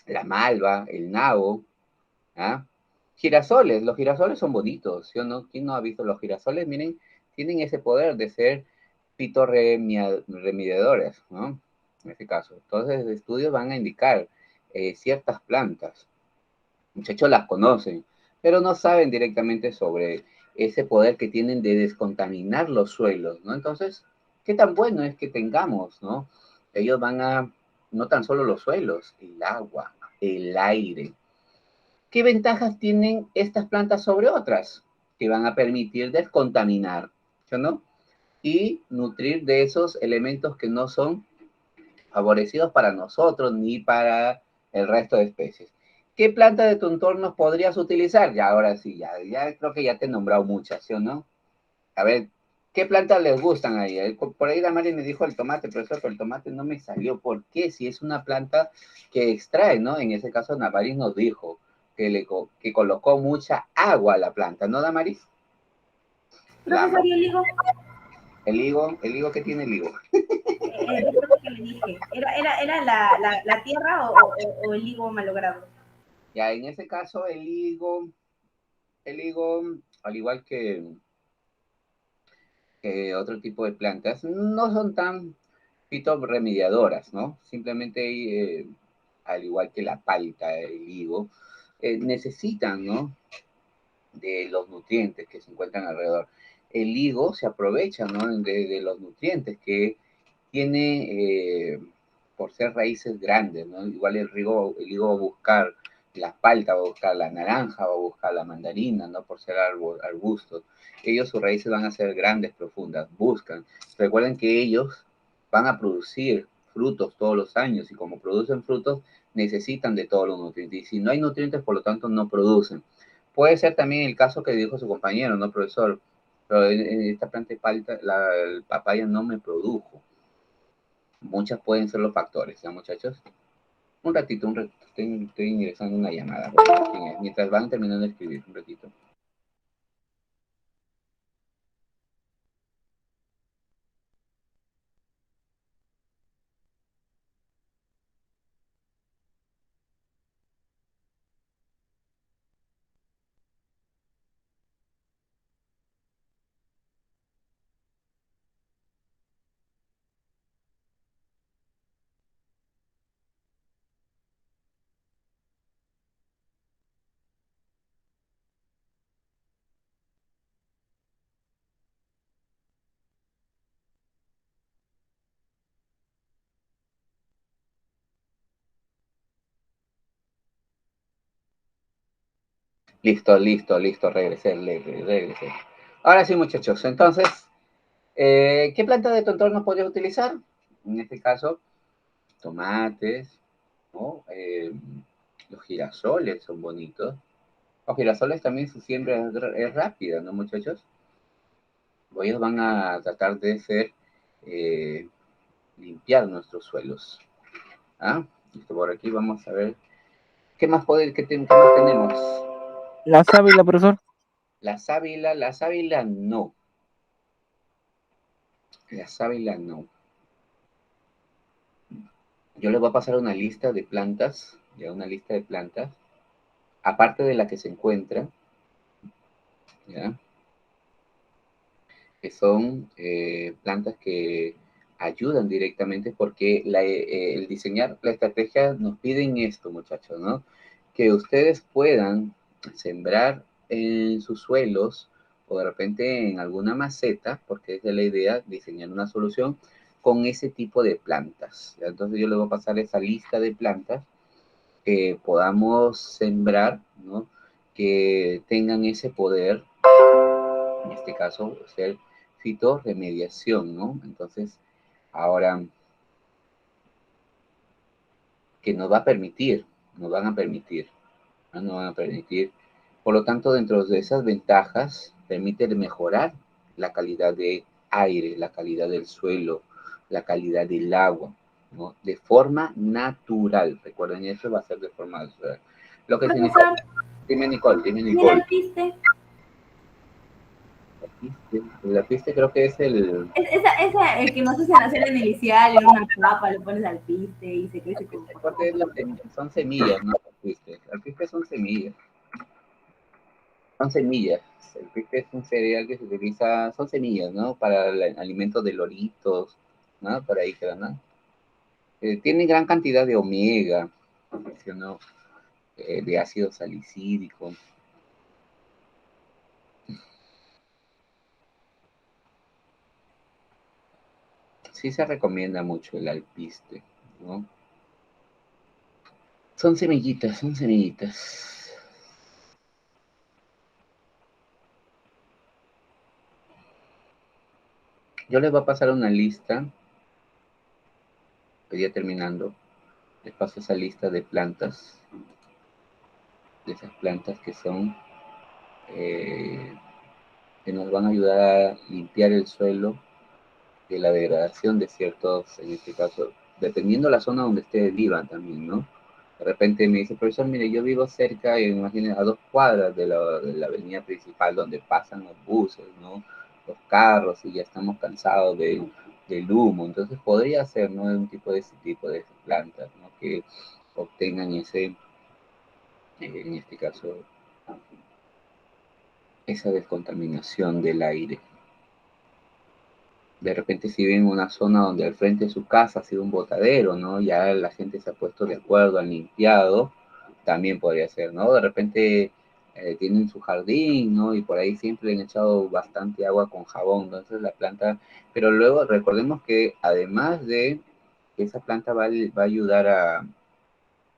la malva, el nabo. ¿Ah? Girasoles, los girasoles son bonitos, ¿sí o no? ¿Quién no ha visto los girasoles? Miren, tienen ese poder de ser fitorremediadores, ¿no? En este caso. Entonces, estudios van a indicar ciertas plantas. Muchachos las conocen, pero no saben directamente sobre ese poder que tienen de descontaminar los suelos, ¿no? Entonces, ¿qué tan bueno es que tengamos, ¿no? Ellos van a, no tan solo los suelos, el agua, el aire. ¿Qué ventajas tienen estas plantas sobre otras? Que van a permitir descontaminar, ¿sí o no? Y nutrir de esos elementos que no son favorecidos para nosotros ni para el resto de especies. ¿Qué planta de tu entorno podrías utilizar? Ya, ahora sí, ya creo que ya te he nombrado muchas, ¿sí o no? A ver, ¿qué plantas les gustan ahí? Por ahí Damari me dijo el tomate, profesor, pero el tomate no me salió. ¿Por qué? Si es una planta que extrae, ¿no? En ese caso, Damaris nos dijo que colocó mucha agua a la planta, ¿no, Damaris? Profesor, ¿y el higo? El higo, ¿qué tiene el higo? Recuerdo que le dije. ¿Era la tierra o el higo malogrado? Ya en ese caso, el higo, al igual que otro tipo de plantas, no son tan fitorremediadoras, ¿no? Simplemente, al igual que la palta, el higo, necesitan, ¿no? De los nutrientes que se encuentran alrededor. El higo se aprovecha, ¿no? De los nutrientes que tiene por ser raíces grandes, ¿no? Igual el higo va a buscar la palta, va a buscar la naranja, va a buscar la mandarina, ¿no? Por ser arbustos. Ellos, sus raíces van a ser grandes, profundas, buscan. Recuerden que ellos van a producir frutos todos los años y como producen frutos, necesitan de todos los nutrientes. Y si no hay nutrientes, por lo tanto, no producen. Puede ser también el caso que dijo su compañero, ¿no, profesor? Pero en esta planta de palta, el papaya no me produjo. Muchas pueden ser los factores, ¿no, muchachos? Un ratito, estoy ingresando una llamada. Mientras van terminando de escribir, un ratito. Listo, regresé. Ahora sí, muchachos, entonces, ¿qué planta de tu entorno podría utilizar? En este caso, tomates, ¿no? Los girasoles son bonitos. Los girasoles también su siembra es rápida, ¿no, muchachos? Ellos van a tratar de eh, limpiar nuestros suelos. ¿Ah? Listo, por aquí vamos a ver. ¿Qué más tenemos? La sábila, profesor. La sábila no. La sábila no. Yo les voy a pasar una lista de plantas, ya una lista de plantas, aparte de la que se encuentra, ¿ya? Que son plantas que ayudan directamente porque el diseñar la estrategia nos piden esto, muchachos, ¿no? Que ustedes puedan sembrar en sus suelos o de repente en alguna maceta, porque esa es la idea, diseñar una solución con ese tipo de plantas. ¿Ya? Entonces yo les voy a pasar esa lista de plantas que podamos sembrar, ¿no? Que tengan ese poder, en este caso, ser fitorremediación, ¿no? Entonces, ahora, que nos va a permitir, nos van a permitir, ¿no? Nos van a permitir. Por lo tanto, dentro de esas ventajas, permite mejorar la calidad de aire, la calidad del suelo, la calidad del agua, ¿no? De forma natural. Recuerden, eso va a ser de forma natural. Lo que significa... Profesor, Dime, ¿y el Nicole. alpiste? La piste creo que es el... Esa que nos hacen hacer en el inicial, en una papa, lo pones al piste y se crece como Creo que es son semillas, ¿no? El piste son semillas. Son semillas. El piste es un cereal que se utiliza, son semillas, ¿no? Para el alimento de loritos, ¿no? Por ahí queda, ¿no? Tiene gran cantidad de omega, ¿no? De ácido salicílico. Sí se recomienda mucho el alpiste, ¿no? Son semillitas, son semillitas. Yo les voy a pasar una lista, ya terminando, les paso esa lista de plantas, de esas plantas que son, eh, que nos van a ayudar a limpiar el suelo de la degradación de ciertos, en este caso, dependiendo de la zona donde ustedes vivan también, ¿no? De repente me dice, profesor, mire, yo vivo cerca, imagínense, a 2 cuadras de la avenida principal donde pasan los buses, ¿no? Los carros y ya estamos cansados del humo. Entonces podría ser, ¿no? Un tipo de ese tipo de plantas, ¿no? Que obtengan en este caso, esa descontaminación del aire. De repente si viven en una zona donde al frente de su casa ha sido un botadero, ¿no? Ya la gente se ha puesto de acuerdo, han limpiado, también podría ser, ¿no? De repente tienen su jardín, ¿no? Y por ahí siempre le han echado bastante agua con jabón, entonces la planta, pero luego recordemos que además de que esa planta va a ayudar a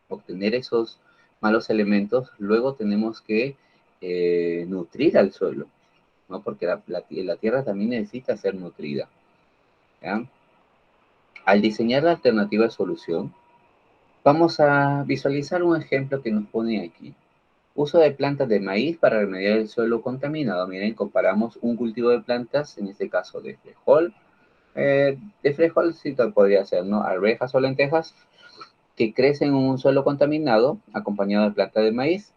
obtener esos malos elementos, luego tenemos que nutrir al suelo, ¿no? Porque la tierra también necesita ser nutrida, ¿ya? Al diseñar la alternativa de solución, vamos a visualizar un ejemplo que nos pone aquí. Uso de plantas de maíz para remediar el suelo contaminado. Miren, comparamos un cultivo de plantas, en este caso de frijol. De frijol sí podría ser, ¿no? Arvejas o lentejas que crecen en un suelo contaminado acompañado de planta de maíz.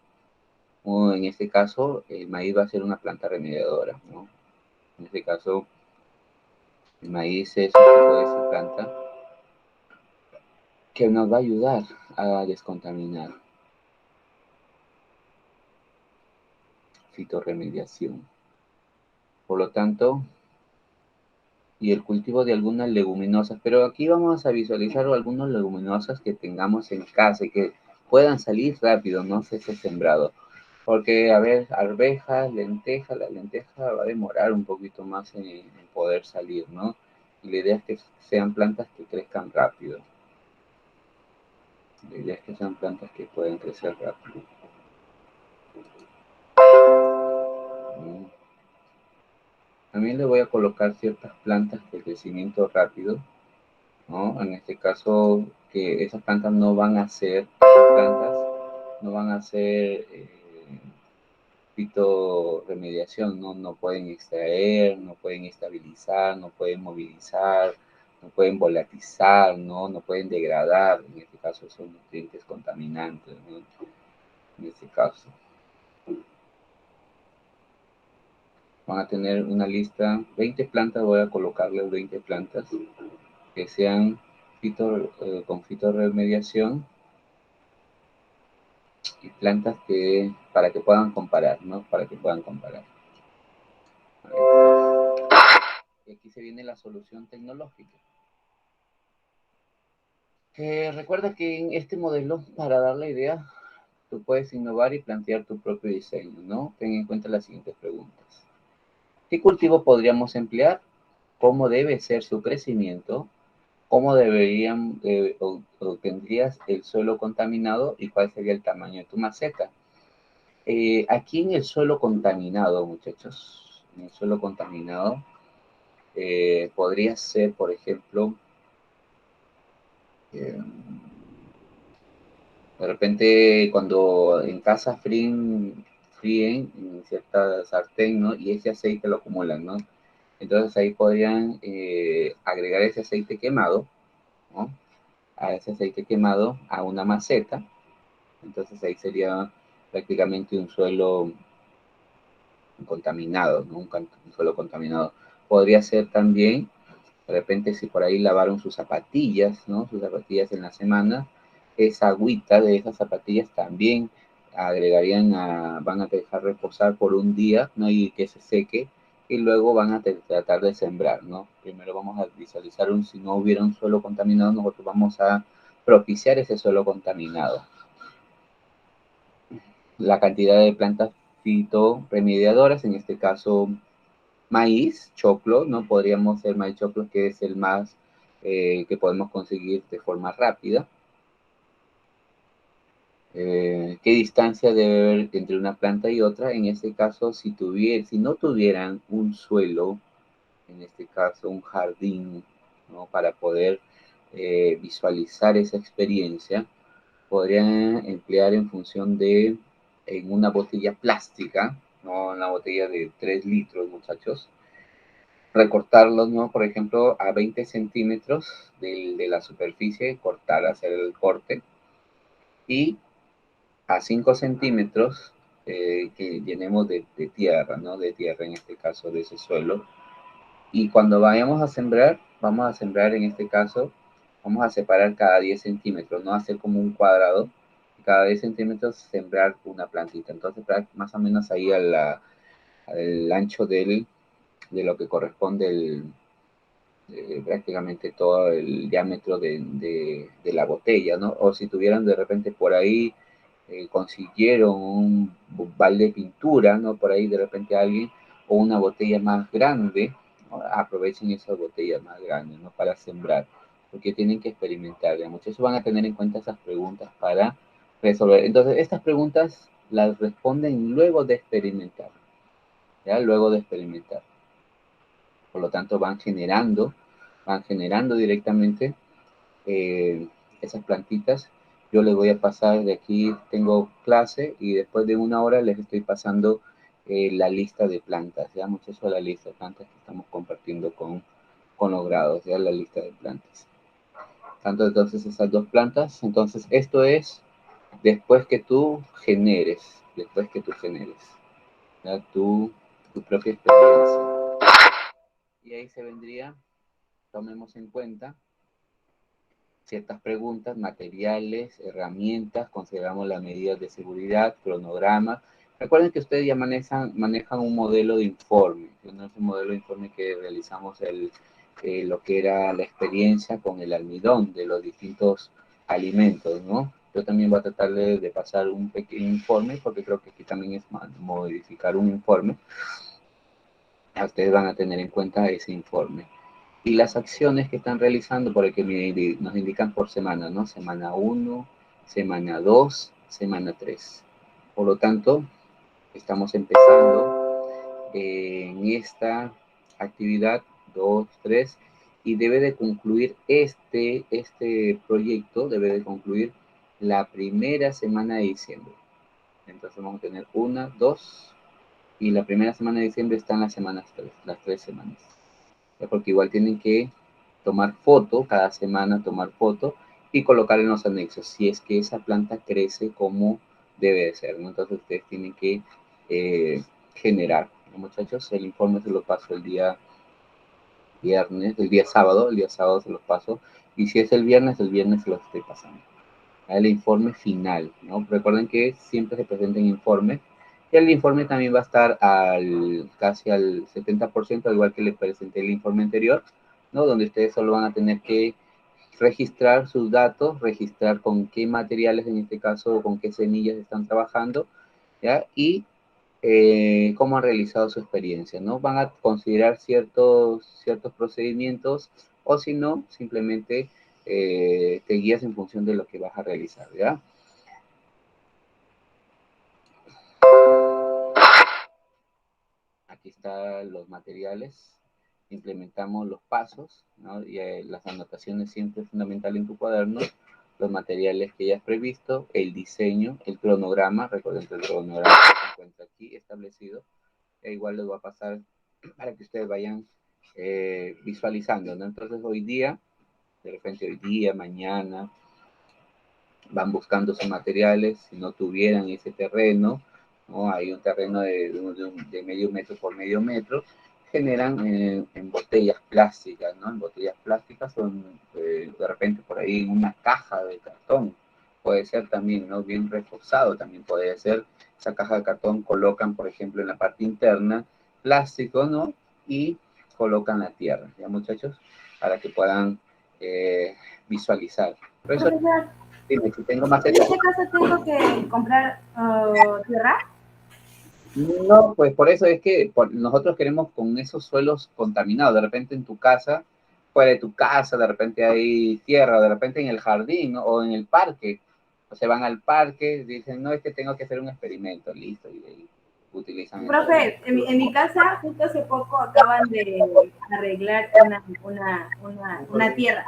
O en este caso, el maíz va a ser una planta remediadora, ¿no? En este caso, el maíz es un tipo de esa planta que nos va a ayudar a descontaminar. Fitorremediación. Por lo tanto, y el cultivo de algunas leguminosas, pero aquí vamos a visualizar algunas leguminosas que tengamos en casa y que puedan salir rápido, no sé si sembrado. Porque, a ver, arvejas, lentejas, la lenteja va a demorar un poquito más en poder salir, ¿no? Y la idea es que sean plantas que crezcan rápido. La idea es que sean plantas que pueden crecer rápido. También le voy a colocar ciertas plantas de crecimiento rápido, ¿no? En este caso, que esas plantas no van a ser fitorremediación, ¿no? No pueden extraer, no pueden estabilizar, no pueden movilizar, no pueden volatilizar, ¿no? No pueden degradar, en este caso son nutrientes contaminantes, ¿no? En este caso. Van a tener una lista, 20 plantas, voy a colocarles 20 plantas que sean con fitorremediación y plantas para que puedan comparar, ¿no? Para que puedan comparar. Y aquí se viene la solución tecnológica. Recuerda que en este modelo, para dar la idea, tú puedes innovar y plantear tu propio diseño, ¿no? Ten en cuenta las siguientes preguntas. ¿Qué cultivo podríamos emplear? ¿Cómo debe ser su crecimiento? ¿Cómo tendrías el suelo contaminado y cuál sería el tamaño de tu maceta? Aquí en el suelo contaminado, muchachos, en el suelo contaminado, podría ser, por ejemplo, de repente cuando en casa fríen en cierta sartén, ¿no? Y ese aceite lo acumulan, ¿no? Entonces ahí podrían agregar ese aceite quemado, ¿no? A ese aceite quemado a una maceta. Entonces ahí sería prácticamente un suelo contaminado, ¿no? Un suelo contaminado. Podría ser también, de repente, si por ahí lavaron sus zapatillas, ¿no? Sus zapatillas en la semana, esa agüita de esas zapatillas también van a dejar reposar por un día, ¿no? Y que se seque, y luego van a tratar de sembrar, ¿no? Primero vamos a visualizar si no hubiera un suelo contaminado, nosotros vamos a propiciar ese suelo contaminado. La cantidad de plantas fitorremediadoras, en este caso maíz, choclo, ¿no? Podríamos ser maíz choclo, que es el más que podemos conseguir de forma rápida. ¿Qué distancia debe haber entre una planta y otra? En este caso, si no tuvieran un suelo, en este caso un jardín, ¿no? Para poder visualizar esa experiencia, podrían emplear en función de en una botella plástica, no una botella de 3 litros, muchachos, recortarlos, ¿no? Por ejemplo, a 20 centímetros de la superficie, hacer el corte, y a 5 centímetros que llenemos de tierra, ¿no? De tierra, en este caso, de ese suelo. Y cuando vamos a sembrar en este caso, vamos a separar cada 10 centímetros, ¿no? Hacer como un cuadrado. cada 10 centímetros sembrar una plantita. Entonces, más o menos ahí al ancho de lo que corresponde prácticamente todo el diámetro de la botella, ¿no? O si tuvieran de repente por ahí, consiguieron un balde de pintura, ¿no? Por ahí de repente alguien, o una botella más grande, ¿no? Aprovechen esas botellas más grandes, ¿no? Para sembrar, porque tienen que experimentar, ¿ya? Muchos van a tener en cuenta esas preguntas para resolver. Entonces, estas preguntas las responden luego de experimentar, ¿ya? Luego de experimentar. Por lo tanto, van generando directamente esas plantitas. Yo les voy a pasar de aquí, tengo clase y después de 1 hora les estoy pasando la lista de plantas, ya muchachos, la lista de plantas que estamos compartiendo con los grados, ya la lista de plantas. Tanto entonces esas 2 plantas, entonces esto es después que tú generes, ya tu propia experiencia. Y ahí se vendría, tomemos en cuenta ciertas preguntas, materiales, herramientas, consideramos las medidas de seguridad, cronogramas. Recuerden que ustedes ya manejan un modelo de informe, no es un modelo de informe que realizamos lo que era la experiencia con el almidón de los distintos alimentos, ¿no? Yo también voy a tratar de pasar un pequeño informe, porque creo que aquí también es modificar un informe. Ustedes van a tener en cuenta ese informe. Y las acciones que están realizando, por el que nos indican por semana, ¿no? Semana 1, semana 2, semana 3. Por lo tanto, estamos empezando en esta actividad 2, 3, y debe de concluir este proyecto, debe de concluir la primera semana de diciembre. Entonces vamos a tener 1, 2, y la primera semana de diciembre están las semanas 3, las 3 semanas. Porque igual tienen que tomar foto, cada semana tomar foto y colocar en los anexos, si es que esa planta crece como debe de ser, ¿no? Entonces ustedes tienen que generar, ¿no, muchachos? El informe se lo paso el día viernes, el día sábado se los paso, y si es el viernes se los estoy pasando. El informe final, ¿no? Recuerden que siempre se presenta en informe. Y el informe también va a estar casi al 70%, al igual que les presenté el informe anterior, ¿no? Donde ustedes solo van a tener que registrar sus datos, registrar con qué materiales, en este caso, con qué semillas están trabajando, ¿ya? Y cómo han realizado su experiencia, ¿no? Van a considerar ciertos procedimientos, o si no, simplemente te guías en función de lo que vas a realizar, ¿ya? Aquí están los materiales, implementamos los pasos, ¿no? Y las anotaciones siempre fundamentales en tu cuaderno, los materiales que ya has previsto, el diseño, el cronograma, recuerden que el cronograma se encuentra aquí establecido, e igual les voy a pasar para que ustedes vayan visualizando, ¿no? Entonces hoy día, de repente hoy día, mañana, van buscando sus materiales, si no tuvieran ese terreno, ¿no? Hay un terreno de medio metro por medio metro, generan en botellas plásticas, ¿no? En botellas plásticas son de repente por ahí en una caja de cartón, puede ser también, ¿no? Bien reforzado también puede ser, esa caja de cartón colocan, por ejemplo, en la parte interna plástico, ¿no? Y colocan la tierra, ¿ya, muchachos? Para que puedan visualizar. Por eso, Profesor, dime, si tengo más ¿en este caso tengo que comprar tierra? No, pues por eso es que nosotros queremos con esos suelos contaminados. De repente en tu casa, fuera de tu casa, de repente hay tierra, de repente en el jardín, ¿no? O en el parque. O se van al parque, dicen, no, es que tengo que hacer un experimento, listo, y ahí utilizan eso. Profe, en mi casa justo hace poco acaban de arreglar una tierra, una tierra,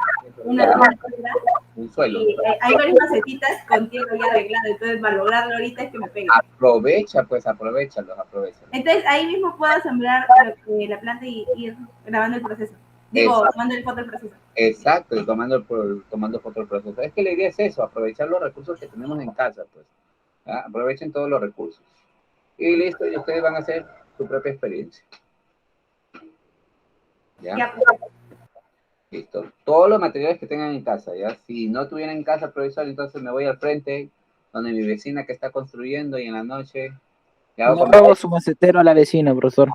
Un suelo. y hay varias macetitas con tierra ya arreglada, entonces para lograrlo ahorita es que me pegue. Aprovecha, pues aprovechalos. Entonces ahí mismo puedo sembrar la planta y ir grabando el proceso. Digo, Exacto. tomando el foto del proceso. Exacto, y tomando foto del proceso. Es que la idea es eso, aprovechar los recursos que tenemos en casa, pues. ¿Ah? Aprovechen todos los recursos. Y listo, y ustedes van a hacer su propia experiencia. ¿Ya? Ya, Listo. Todos los materiales que tengan en casa, ¿ya? Si no tuvieran en casa, profesor, entonces me voy al frente, donde mi vecina que está construyendo y en la noche... Le robo su macetero a la vecina, profesor.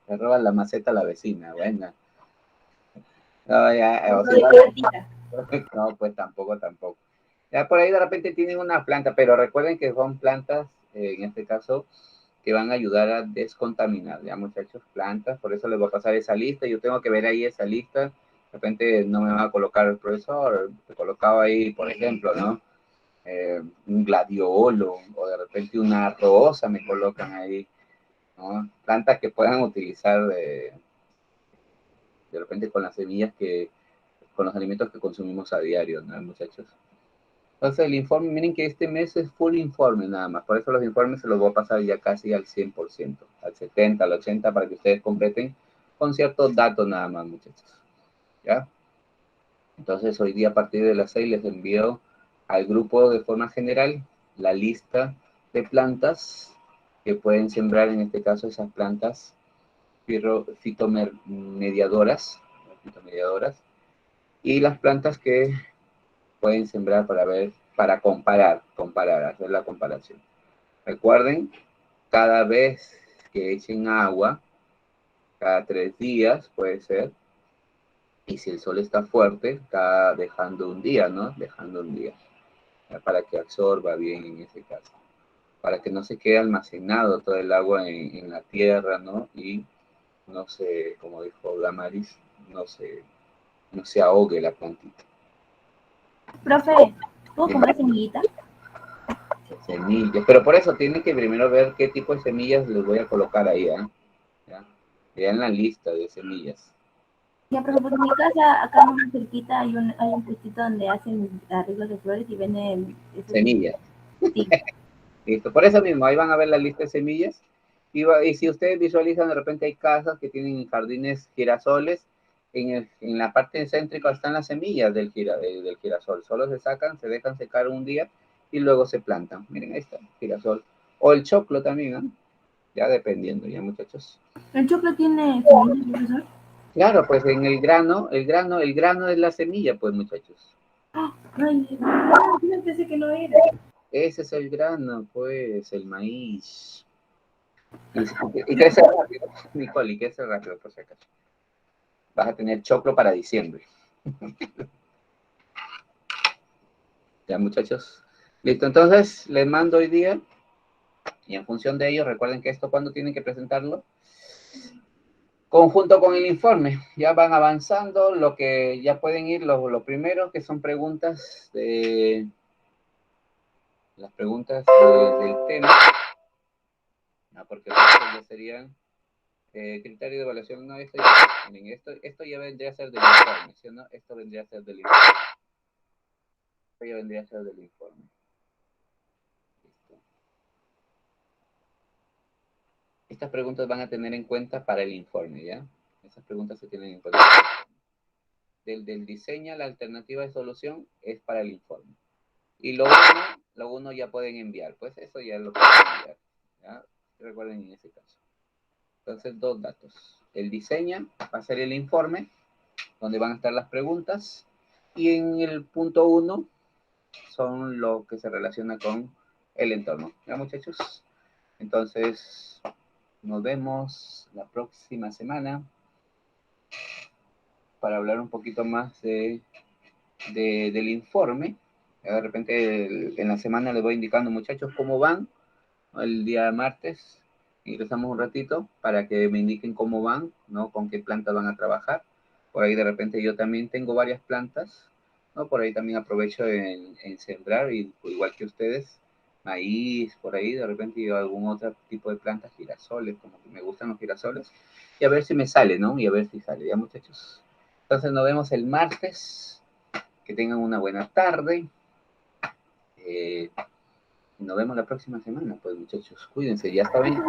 Le roban la maceta a la vecina, buena. No, ya, no, pues tampoco. Ya por ahí de repente tienen una planta, pero recuerden que son plantas, en este caso, que van a ayudar a descontaminar, ya muchachos, plantas, por eso les voy a pasar esa lista, yo tengo que ver ahí esa lista, de repente no me va a colocar el profesor, he colocado ahí, por ejemplo, ¿no? Un gladiolo, o de repente una rosa me colocan ahí, ¿no? Plantas que puedan utilizar de repente con las semillas con los alimentos que consumimos a diario, ¿no, muchachos? Entonces el informe, miren que este mes es full informe nada más, por eso los informes se los voy a pasar ya casi al 100%, al 70, al 80, para que ustedes completen con ciertos datos nada más, muchachos. ¿Ya? Entonces hoy día a partir de las 6 les envío al grupo de forma general la lista de plantas que pueden sembrar, en este caso esas plantas fitomediadoras, y las plantas que pueden sembrar para comparar, hacer la comparación. Recuerden, cada vez que echen agua, cada 3 días puede ser, y si el sol está fuerte, está dejando un día, ¿no? Dejando un día, para que absorba bien en ese caso, para que no se quede almacenado todo el agua en la tierra, ¿no? Y no se, como dijo Damaris, no se ahogue la plantita. Profe, ¿puedo comprar semillitas? Semillas, pero por eso tienen que primero ver qué tipo de semillas les voy a colocar ahí, ¿eh? ¿Ya? Vean la lista de semillas. Ya, por ejemplo, en mi casa, acá muy cerquita, hay un puestito donde hacen arreglos de flores y venden Semillas. Sí. Listo. Por eso mismo, ahí van a ver la lista de semillas. Y si ustedes visualizan, de repente hay casas que tienen jardines girasoles. En la parte céntrica están las semillas del girasol. Solo se sacan, se dejan secar un día y luego se plantan. Miren, ahí está, girasol. O el choclo también, ¿eh? Ya dependiendo, ya muchachos. ¿El choclo tiene semillas, profesor? Claro, pues en el grano es la semilla, pues muchachos. Ay, yo pensé que no era. Ese es el grano, pues, el maíz. Y crece rápido, Nicole, y crece rápido, por si acaso. Vas a tener choclo para diciembre. Ya, muchachos. Listo, entonces les mando hoy día. Y en función de ello, recuerden que esto, ¿cuándo tienen que presentarlo? Conjunto con el informe. Ya van avanzando, lo que ya pueden ir, lo primero, que son preguntas las preguntas del tema. Porque ya serían criterio de evaluación. No, esto ya vendría a ser del informe, ¿sí o no? Esto vendría a ser del informe. Esto ya vendría a ser del informe. Listo. Estas preguntas van a tener en cuenta para el informe, ¿ya? Esas preguntas se tienen en cuenta. Del diseño, la alternativa de solución es para el informe. Y lo uno ya pueden enviar, pues eso ya lo pueden enviar, ¿ya? Recuerden en ese caso. Entonces, 2 datos. El diseño va a ser el informe, donde van a estar las preguntas. Y en el punto 1 son lo que se relaciona con el entorno. ¿Ya, muchachos? Entonces, nos vemos la próxima semana para hablar un poquito más del informe. De repente, en la semana les voy indicando, muchachos, cómo van. El día martes ingresamos un ratito para que me indiquen cómo van, ¿no? Con qué plantas van a trabajar. Por ahí de repente yo también tengo varias plantas, ¿no? Por ahí también aprovecho en sembrar, igual que ustedes, maíz, por ahí de repente yo algún otro tipo de plantas, girasoles, como que me gustan los girasoles, y a ver si me sale, ¿no? Y a ver si sale, ¿ya, muchachos? Entonces nos vemos el martes, que tengan una buena tarde. Nos vemos la próxima semana, pues, muchachos. Cuídense, ya está bien.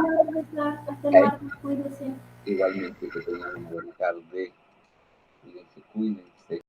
Hasta el martes, cuídense. Igualmente, que tengan una buena tarde. Cuídense, cuídense.